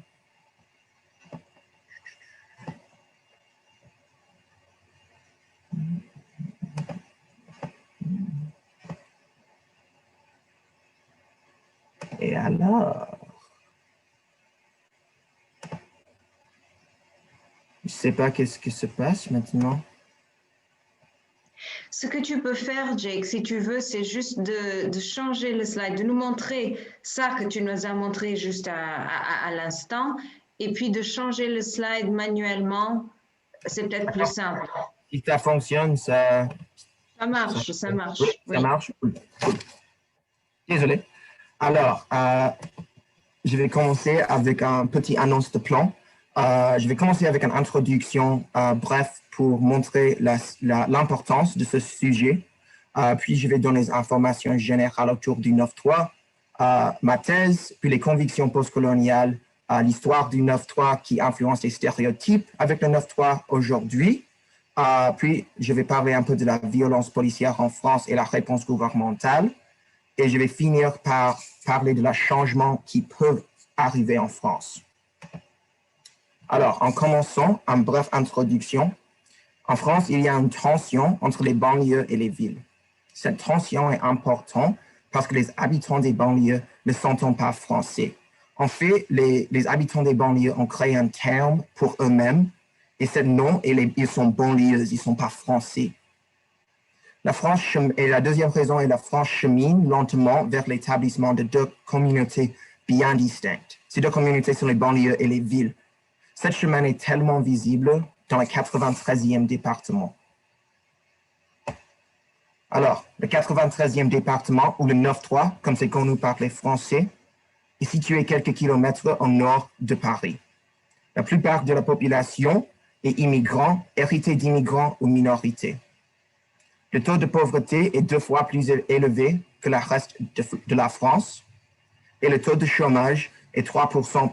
F: Et alors, je ne sais pas qu'est-ce qui se passe maintenant.
C: Ce que tu peux faire, Jake, si tu veux, c'est juste de changer le slide, de nous montrer ça que tu nous as montré juste à l'instant, et puis de changer le slide manuellement, c'est peut-être plus simple.
F: Si ça fonctionne, ça...
C: Ça marche, ça marche.
F: Oui,
C: Oui.
F: ça marche. Désolé. Alors, je vais commencer avec un petit annonce de plan. Je vais commencer avec une introduction bref pour montrer l'importance de ce sujet. Puis, je vais donner des informations générales autour du 9-3, ma thèse, puis les convictions postcoloniales, l'histoire du 9-3 qui influence les stéréotypes avec le 9-3 aujourd'hui. Puis, je vais parler un peu de la violence policière en France et la réponse gouvernementale. Et je vais finir par parler de la changement qui peut arriver en France. Alors, en commençant, une brève introduction. En France, il y a une tension entre les banlieues et les villes. Cette tension est importante parce que les habitants des banlieues ne s'entendent pas français. En fait, les habitants des banlieues ont créé un terme pour eux-mêmes et ce nom, ils sont banlieues, ils ne sont pas français. Et la deuxième raison est la France chemine lentement vers l'établissement de deux communautés bien distinctes. Ces deux communautés sont les banlieues et les villes. Cette chemin est tellement visible dans le 93e département. Alors, le 93e département, ou le 9-3, comme c'est connu par les Français, est situé quelques kilomètres au nord de Paris. La plupart de la population est immigrant, hérité d'immigrants ou minorités. Le taux de pauvreté est 2 fois plus élevé que le reste de la France et le taux de chômage est 3%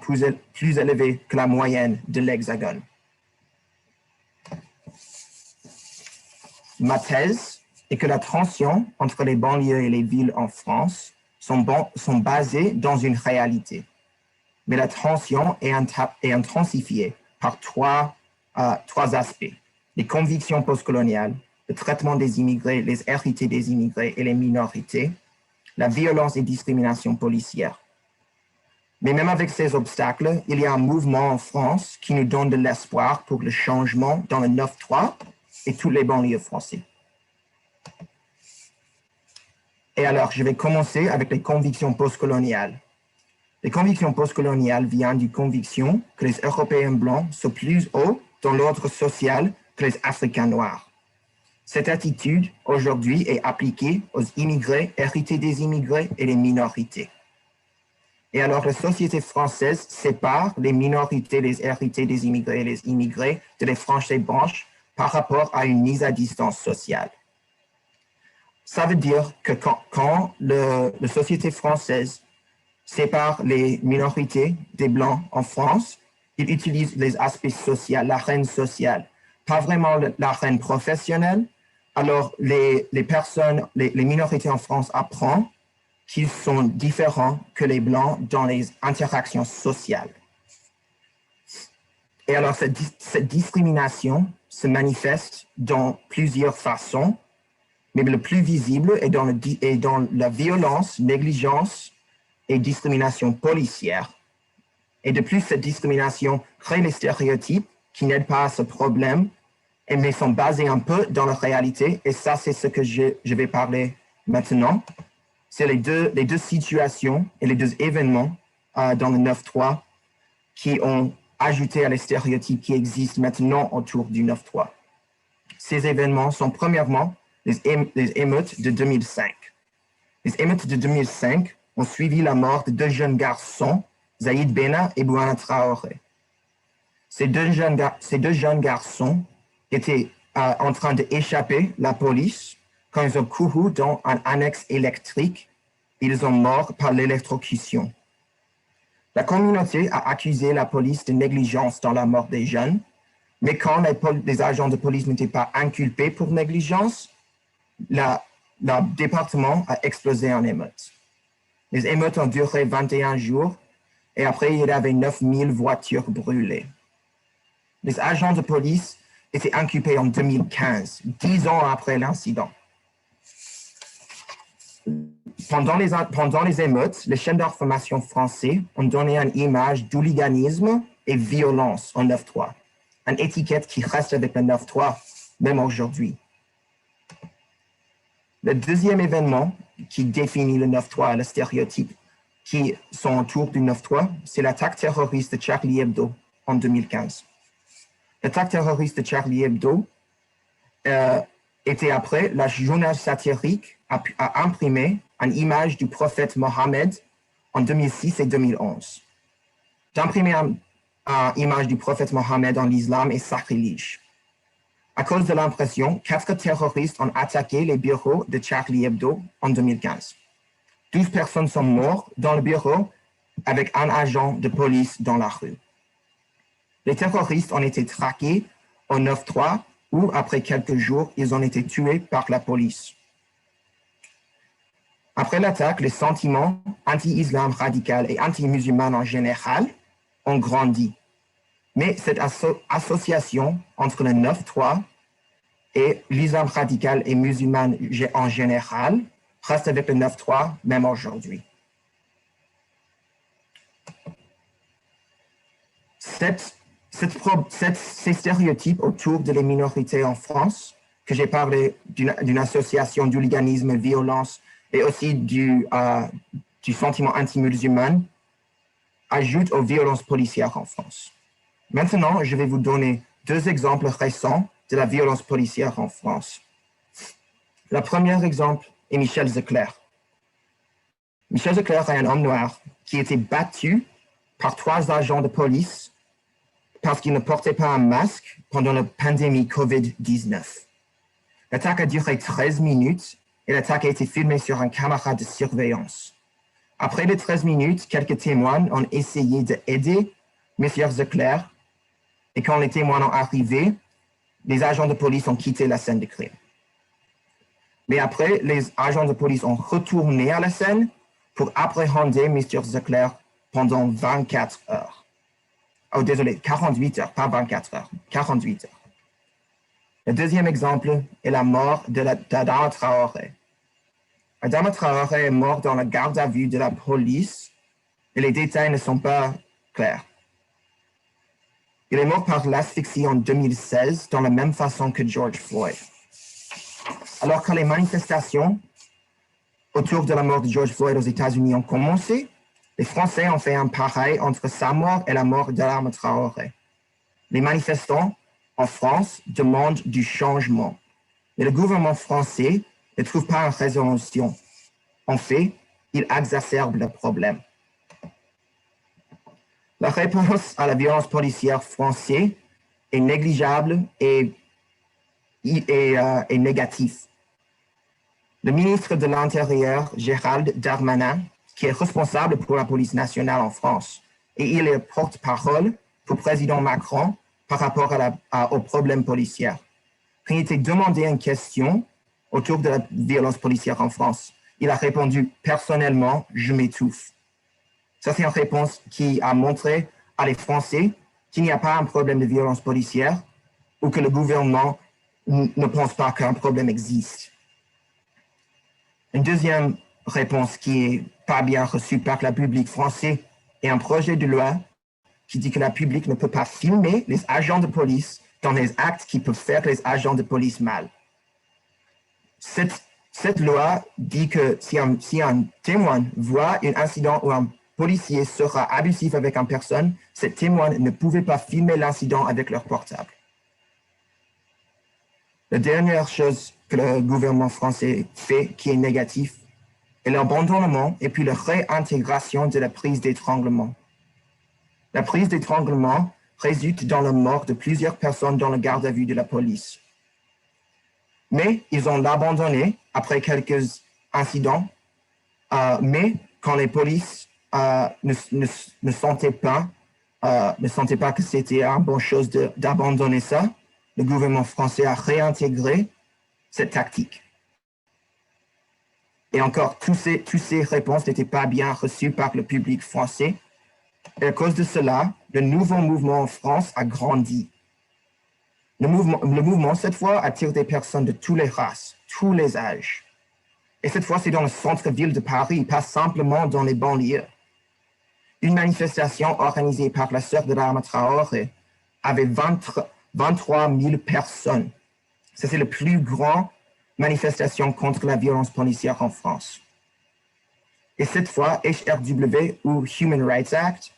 F: plus élevé que la moyenne de l'Hexagone. Ma thèse est que la tension entre les banlieues et les villes en France sont basées dans une réalité. Mais la tension est intensifiée par trois aspects. Les convictions postcoloniales, le traitement des immigrés, les hérités des immigrés et les minorités, la violence et discrimination policière. Mais même avec ces obstacles, il y a un mouvement en France qui nous donne de l'espoir pour le changement dans le 9-3 et tous les banlieues françaises. Et alors, je vais commencer avec les convictions postcoloniales. Les convictions postcoloniales viennent d'une conviction que les Européens blancs sont plus hauts dans l'ordre social que les Africains noirs. Cette attitude, aujourd'hui, est appliquée aux immigrés, hérités des immigrés et les minorités. Et alors, la société française sépare les minorités, les hérités des immigrés et les immigrés de les franges et branches par rapport à une mise à distance sociale. Ça veut dire que quand la société française sépare les minorités des blancs en France, il utilise les aspects sociaux, l'arène sociale, pas vraiment l'arène professionnelle. Alors, les minorités en France apprennent qu'ils sont différents que les blancs dans les interactions sociales. Et alors, cette discrimination se manifeste dans plusieurs façons, mais le plus visible est dans la violence, négligence et discrimination policière. Et de plus, cette discrimination crée les stéréotypes qui n'aident pas à ce problème, mais sont basés un peu dans la réalité. Et ça, c'est ce que je vais parler maintenant. C'est les deux situations et les deux événements dans le 9-3 qui ont ajouté à les stéréotypes qui existent maintenant autour du 9-3. Ces événements sont premièrement les émeutes de 2005. Les émeutes de 2005 ont suivi la mort de 2 jeunes garçons, Zaïd Bena et Bouana Traoré. Ces deux jeunes garçons étaient en train d'échapper la police quand ils ont couru dans un annexe électrique. Ils sont morts par l'électrocution. La communauté a accusé la police de négligence dans la mort des jeunes, mais quand les agents de police n'étaient pas inculpés pour négligence, le département a explosé en émeutes. Les émeutes ont duré 21 jours et après, il y avait 9000 voitures brûlées. Les agents de police étaient inculpés en 2015, 10 ans après l'incident. Pendant les émeutes, les chaînes d'information français ont donné une image d'hooliganisme et violence en 9-3, une étiquette qui reste avec le 9-3, même aujourd'hui. Le deuxième événement qui définit le 9-3 et le stéréotype qui sont autour du 9-3, c'est l'attaque terroriste de Charlie Hebdo en 2015. L'attaque terroriste de Charlie Hebdo était après, la journal satirique a imprimé une image du prophète Mohammed en 2006 et 2011. D'imprimer une image du prophète Mohammed en islam est sacrilège. À cause de l'impression, 4 terroristes ont attaqué les bureaux de Charlie Hebdo en 2015. 12 personnes sont mortes dans le bureau avec un agent de police dans la rue. Les terroristes ont été traqués au 9-3 où, après quelques jours, ils ont été tués par la police. Après l'attaque, les sentiments anti-islam radical et anti-musulman en général ont grandi. Mais cette association entre le 9-3 et l'islam radical et musulman en général restent avec le 9-3 même aujourd'hui. Ces stéréotypes autour de les minorités en France, que j'ai parlé d'une association d'hooliganisme, violence et aussi du sentiment anti-musulman, ajoutent aux violences policières en France. Maintenant, je vais vous donner 2 exemples récents de la violence policière en France. Le premier exemple est Michel Zecler. Michel Zecler est un homme noir qui a été battu par 3 agents de police parce qu'il ne portait pas un masque pendant la pandémie COVID-19. L'attaque a duré 13 minutes et l'attaque a été filmée sur une caméra de surveillance. Après les 13 minutes, quelques témoins ont essayé d'aider M. Zecler et quand les témoins ont arrivé, les agents de police ont quitté la scène de crime. Mais après, les agents de police ont retourné à la scène pour appréhender M. Zecler pendant 24 heures. Oh, désolé, 48 heures, pas 24 heures, 48 heures. Le deuxième exemple est la mort d'Adama Traoré. Adama Traoré est mort dans la garde à vue de la police et les détails ne sont pas clairs. Il est mort par l'asphyxie en 2016 dans la même façon que George Floyd. Alors que les manifestations autour de la mort de George Floyd aux États-Unis ont commencé, les Français ont fait un pareil entre sa mort et la mort d'Adama Traoré. Les manifestants en France demandent du changement, mais le gouvernement français ne trouve pas une résolution. En fait, il exacerbe le problème. La réponse à la violence policière française est négligeable et négative. Le ministre de l'Intérieur, Gérald Darmanin, qui est responsable pour la police nationale en France, et il est porte-parole pour le président Macron par rapport aux problèmes policiers. Quand il était demandé une question autour de la violence policière en France, il a répondu « Personnellement, je m'étouffe ». Ça, c'est une réponse qui a montré à les Français qu'il n'y a pas un problème de violence policière ou que le gouvernement ne pense pas qu'un problème existe. Une deuxième réponse qui n'est pas bien reçue par le public français est un projet de loi qui dit que le public ne peut pas filmer les agents de police dans les actes qui peuvent faire les agents de police mal. Cette loi dit que si un témoin voit un incident où un policier sera abusif avec une personne, ces témoins ne pouvaient pas filmer l'incident avec leur portable. La dernière chose que le gouvernement français fait qui est négatif est l'abandonnement et puis la réintégration de la prise d'étranglement. La prise d'étranglement résulte dans la mort de plusieurs personnes dans le garde à vue de la police. Mais ils ont l'abandonné après quelques incidents, mais quand les polices ne sentaient pas que c'était une bonne chose d'abandonner ça, le gouvernement français a réintégré cette tactique. Et encore, toutes ces réponses n'étaient pas bien reçues par le public français. Et à cause de cela, le nouveau mouvement en France a grandi. Le mouvement, cette fois, attire des personnes de toutes les races, tous les âges. Et cette fois, c'est dans le centre-ville de Paris, pas simplement dans les banlieues. Une manifestation organisée par la sœur de Adama Traoré avait 23 000 personnes. Ça, c'est la plus grande manifestation contre la violence policière en France. Et cette fois, HRW ou Human Rights Act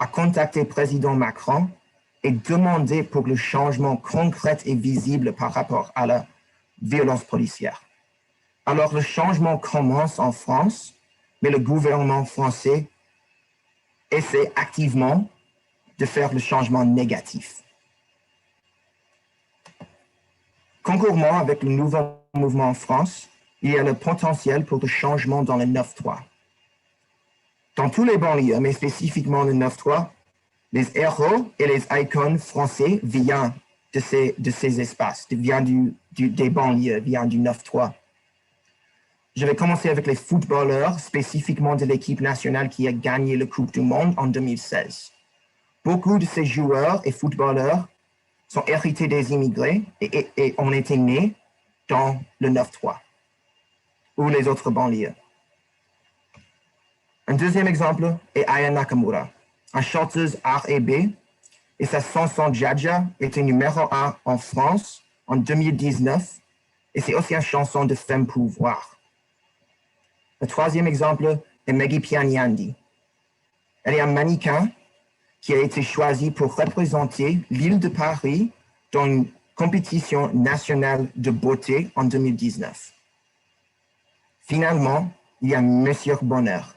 F: a contacté le président Macron et demandé pour le changement concret et visible par rapport à la violence policière. Alors, le changement commence en France, mais le gouvernement français essaie activement de faire le changement négatif. Concurremment avec le nouveau mouvement en France, il y a le potentiel pour le changement dans le 9-3. Dans tous les banlieues, mais spécifiquement le 9-3, les héros et les icônes français viennent de ces espaces, viennent des banlieues, viennent du 9-3. Je vais commencer avec les footballeurs, spécifiquement de l'équipe nationale qui a gagné la Coupe du Monde en 2016. Beaucoup de ces joueurs et footballeurs sont hérités des immigrés et ont été nés dans le 9-3 ou les autres banlieues. Un deuxième exemple est Aya Nakamura, une chanteuse R&B, et sa chanson Jaja était numéro 1 en France en 2019, et c'est aussi une chanson de femme pouvoir. Le troisième exemple est Maggie Pianyandi. Elle est un mannequin qui a été choisi pour représenter l'île de Paris dans une compétition nationale de beauté en 2019. Finalement, il y a Monsieur Bonheur.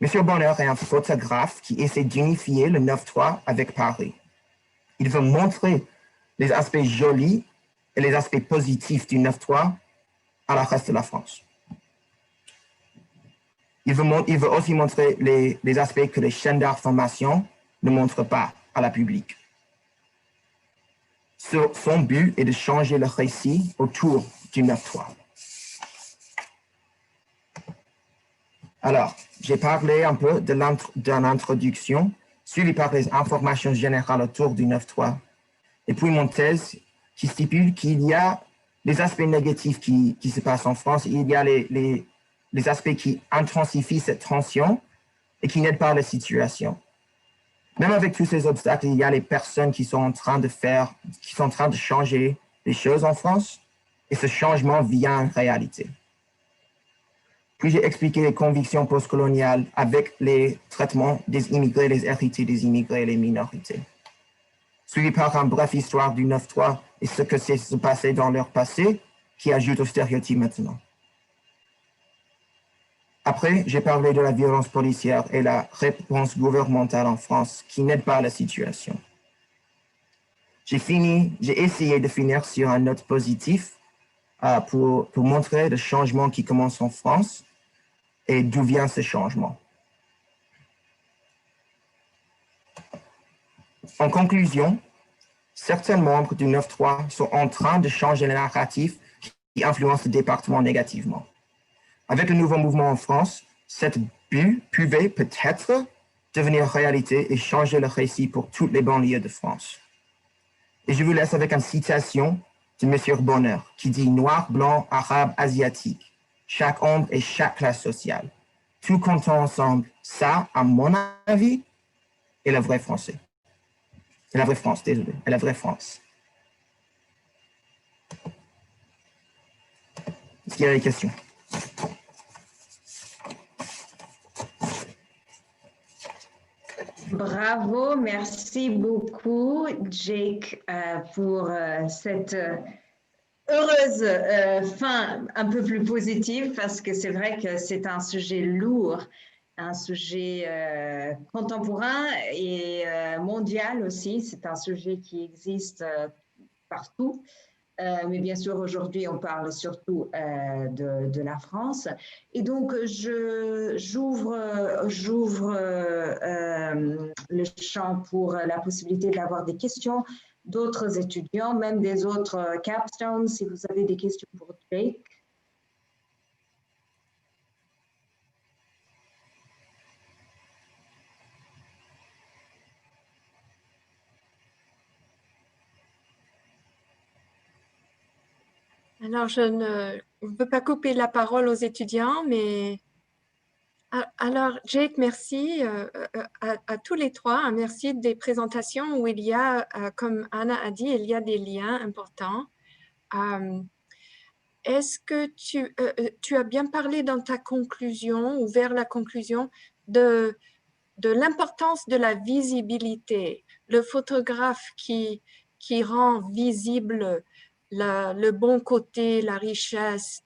F: Monsieur Bonheur est un photographe qui essaie d'unifier le 9-3 avec Paris. Il veut montrer les aspects jolis et les aspects positifs du 9-3 à la reste de la France. Il veut aussi montrer les aspects que les chaînes d'information ne montrent pas à la public. Son but est de changer le récit autour du 9-3. Alors, j'ai parlé un peu de l'introduction, suivi par les informations générales autour du 9-3. Et puis mon thèse qui stipule qu'il y a les aspects négatifs qui se passent en France, il y a les aspects qui intensifient cette tension et qui n'aident pas la situation. Même avec tous ces obstacles, il y a les personnes qui sont en train de changer les choses en France, et ce changement vient en réalité. Puis j'ai expliqué les convictions postcoloniales avec les traitements des immigrés, les héritiers des immigrés et les minorités. Suivi par une brève histoire du 9-3 et ce que s'est passé dans leur passé, qui ajoute aux stéréotypes maintenant. Après, j'ai parlé de la violence policière et la réponse gouvernementale en France qui n'aide pas la situation. J'ai essayé de finir sur une note positive pour montrer le changement qui commence en France et d'où vient ce changement. En conclusion, certains membres du 9-3 sont en train de changer le narratif qui influence le département négativement. Avec le nouveau mouvement en France, cette but pouvait peut-être devenir réalité et changer le récit pour toutes les banlieues de France. Et je vous laisse avec une citation de Monsieur Bonheur qui dit « Noir, blanc, arabe, asiatique, chaque ombre et chaque classe sociale. Tout comptant ensemble, ça, à mon avis, est le vrai français. » C'est la vraie France, désolé, c'est la vraie France. Est-ce qu'il y a des questions?
C: Bravo, merci beaucoup, Jake, pour cette heureuse fin un peu plus positive, parce que c'est vrai que c'est un sujet lourd, un sujet contemporain et mondial aussi. C'est un sujet qui existe partout. Mais bien sûr, aujourd'hui, on parle surtout de la France. Et donc, j'ouvre le champ pour la possibilité d'avoir des questions d'autres étudiants, même des autres capstones, si vous avez des questions pour Jake.
B: Alors, je ne veux pas couper la parole aux étudiants, mais alors, Jake, merci à tous les trois. Merci des présentations où il y a, comme Anna a dit, il y a des liens importants. Est-ce que tu as bien parlé dans ta conclusion ou vers la conclusion de l'importance de la visibilité, le photographe qui rend visible le bon côté, la richesse,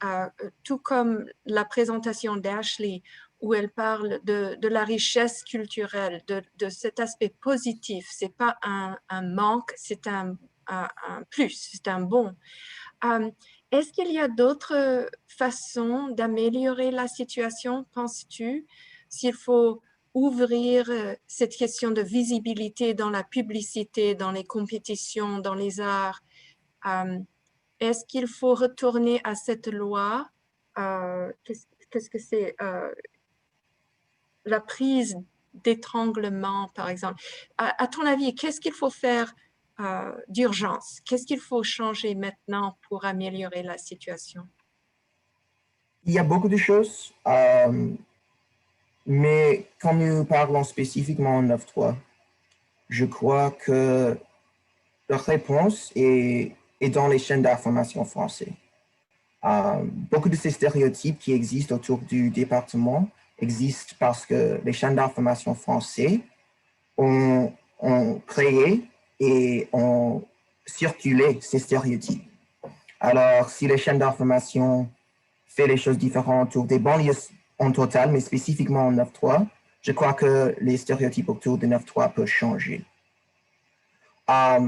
B: tout comme la présentation d'Ashley, où elle parle de la richesse culturelle, de cet aspect positif. Ce n'est pas un manque, c'est un plus, c'est un bon. Est-ce qu'il y a d'autres façons d'améliorer la situation, penses-tu, s'il faut ouvrir cette question de visibilité dans la publicité, dans les compétitions, dans les arts? Est-ce qu'il faut retourner à cette loi? Qu'est-ce que c'est? La prise d'étranglement, par exemple. À ton avis, qu'est-ce qu'il faut faire d'urgence? Qu'est-ce qu'il faut changer maintenant pour améliorer la situation?
F: Il y a beaucoup de choses, mais quand nous parlons spécifiquement en 9.3, je crois que la réponse est dans les chaînes d'information français. Beaucoup de ces stéréotypes qui existent autour du département existent parce que les chaînes d'information français ont créé et ont circulé ces stéréotypes. Alors, si les chaînes d'information font les choses différentes autour des banlieues en total, mais spécifiquement en 9.3, je crois que les stéréotypes autour de 9.3 peuvent changer. Par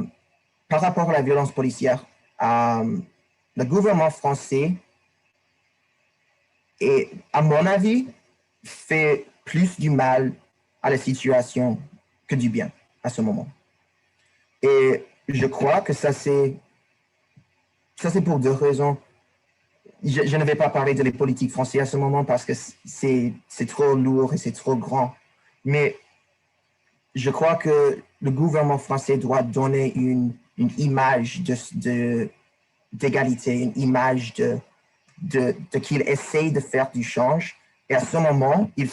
F: rapport à la violence policière, le gouvernement français, et à mon avis, fait plus du mal à la situation que du bien à ce moment. Et je crois que ça c'est pour deux raisons. Je ne vais pas parler de les politiques françaises à ce moment parce que c'est trop lourd et c'est trop grand. Mais je crois que le gouvernement français doit donner une image d'égalité, une image de qu'il essaye de faire du change. Et à ce moment, ils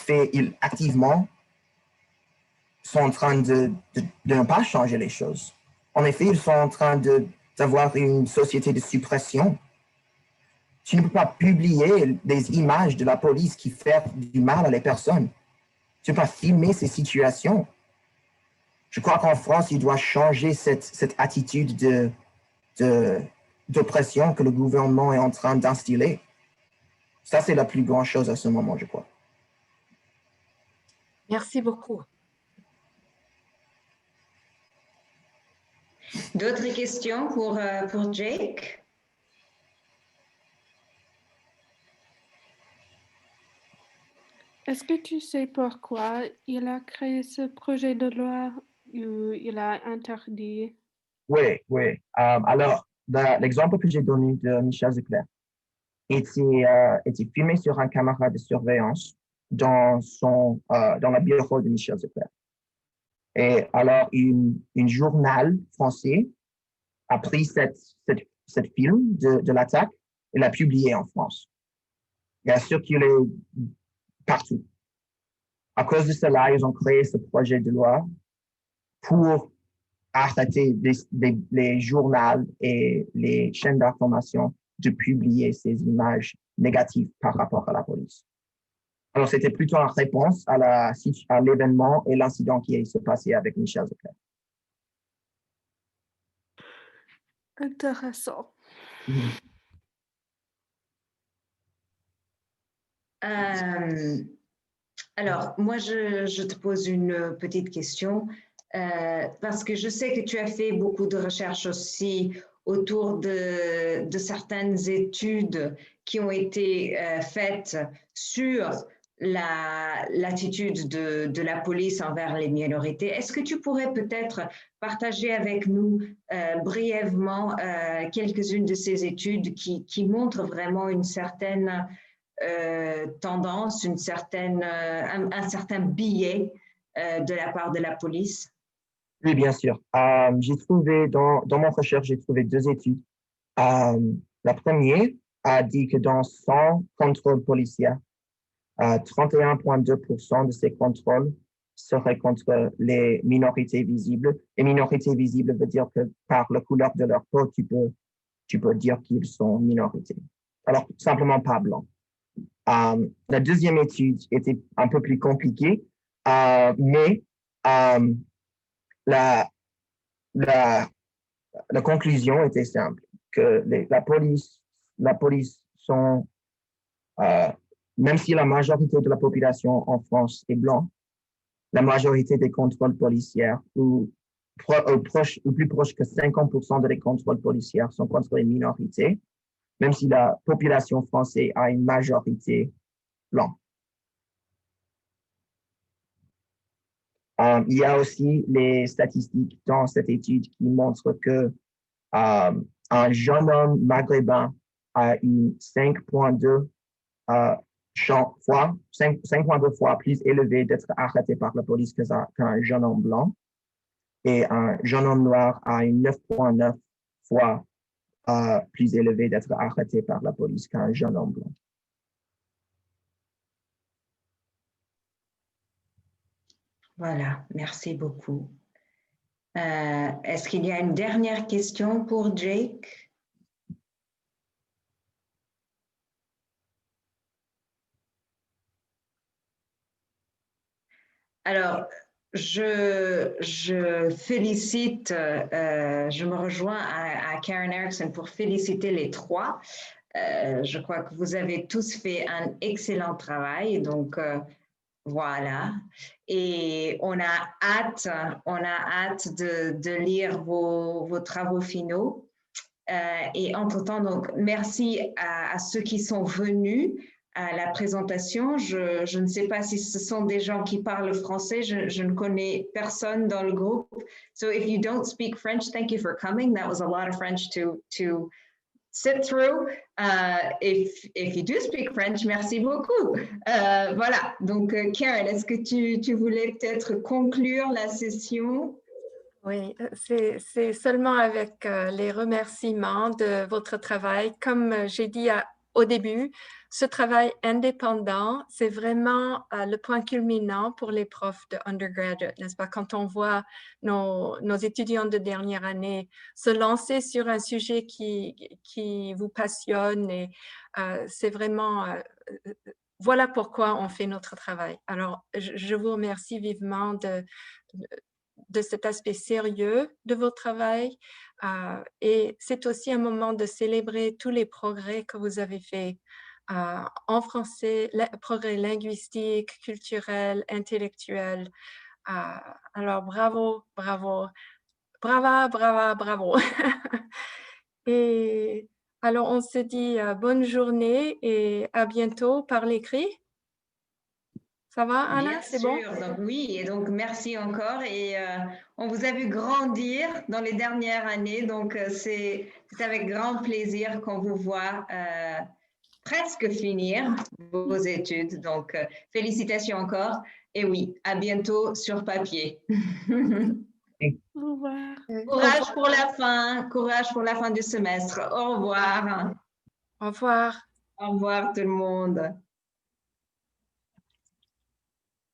F: activement sont en train de ne pas changer les choses. En effet, ils sont en train d'avoir une société de suppression. Tu ne peux pas publier des images de la police qui font du mal à les personnes. Tu ne peux pas filmer ces situations. Je crois qu'en France, il doit changer cette attitude d'oppression que le gouvernement est en train d'instiller. Ça, c'est la plus grande chose à ce moment, je crois.
B: Merci beaucoup.
C: D'autres questions pour Jake?
A: Est-ce que tu sais pourquoi il a créé ce projet de loi où il a interdit?
F: Oui. Alors, l'exemple que j'ai donné de Michel Zecler était filmé sur un caméra de surveillance dans la bureau de Michel Zecler. Et alors, une journal français a pris cette film de l'attaque et l'a publié en France. Il a circulé partout. À cause de cela, ils ont créé ce projet de loi pour arrêter les journaux et les chaînes d'information de publier ces images négatives par rapport à la police. Alors, c'était plutôt en réponse à l'événement et l'incident qui s'est passé avec Michel Zecler.
A: Intéressant.
C: Alors, moi, je te pose une petite question parce que je sais que tu as fait beaucoup de recherches aussi autour de certaines études qui ont été faites sur l'attitude de la police envers les minorités. Est-ce que tu pourrais peut-être partager avec nous brièvement quelques-unes de ces études qui montrent vraiment une certaine tendance, un certain biais de la part de la police?
F: Oui, bien sûr. J'ai trouvé, dans mon recherche, j'ai trouvé deux études. La première a dit que dans 100 contrôles policiers, 31,2% de ces contrôles seraient contre les minorités visibles. Les minorités visibles veut dire que par la couleur de leur peau, tu peux dire qu'ils sont minorités. Alors, simplement pas blancs. La deuxième étude était un peu plus compliquée, mais la conclusion était simple, que la police sont, même si la majorité de la population en France est blanc, la majorité des contrôles policiers, ou plus proche que 50% des contrôles policiers sont contre les minorités, même si la population française a une majorité blanche. Il y a aussi les statistiques dans cette étude qui montrent que un jeune homme maghrébin a une 5,2 fois plus élevé d'être arrêté par la police qu'un jeune homme blanc. et un jeune homme noir a une 9,9 fois plus élevé d'être arrêté par la police qu'un jeune homme blanc.
C: Voilà, merci beaucoup. Est-ce qu'il y a une dernière question pour Jake? Alors, je félicite, je me rejoins à Karen Erickson pour féliciter les trois. Je crois que vous avez tous fait un excellent travail, donc voilà. Et on a hâte de lire vos travaux finaux. Et entre-temps, donc, merci à ceux qui sont venus à la présentation. Je ne sais pas si ce sont des gens qui parlent français. Je ne connais personne dans le groupe. So if you don't speak French, thank you for coming. That was a lot of French to sit through. If you do speak French, merci beaucoup. Voilà, donc Karen, est-ce que tu voulais peut-être conclure la session?
B: Oui, c'est seulement avec les remerciements de votre travail. Comme j'ai dit au début, ce travail indépendant, c'est vraiment le point culminant pour les profs de undergraduate, n'est-ce pas? Quand on voit nos étudiants de dernière année se lancer sur un sujet qui vous passionne, et c'est vraiment... voilà pourquoi on fait notre travail. Alors, je vous remercie vivement de cet aspect sérieux de votre travail. Et c'est aussi un moment de célébrer tous les progrès que vous avez faits en français, progrès linguistiques, culturels, intellectuels. Alors, bravo, bravo, brava, brava, bravo. Et alors, on se dit bonne journée et à bientôt par l'écrit. Ça va, Anna? C'est bon?
C: Donc, oui, et donc merci encore. Et on vous a vu grandir dans les dernières années, donc c'est avec grand plaisir qu'on vous voit presque finir vos études. Donc, félicitations encore. Et oui, à bientôt sur papier.
A: Au revoir.
C: Courage pour la fin, courage pour la fin du semestre. Au revoir.
B: Au revoir.
C: Au revoir tout le monde.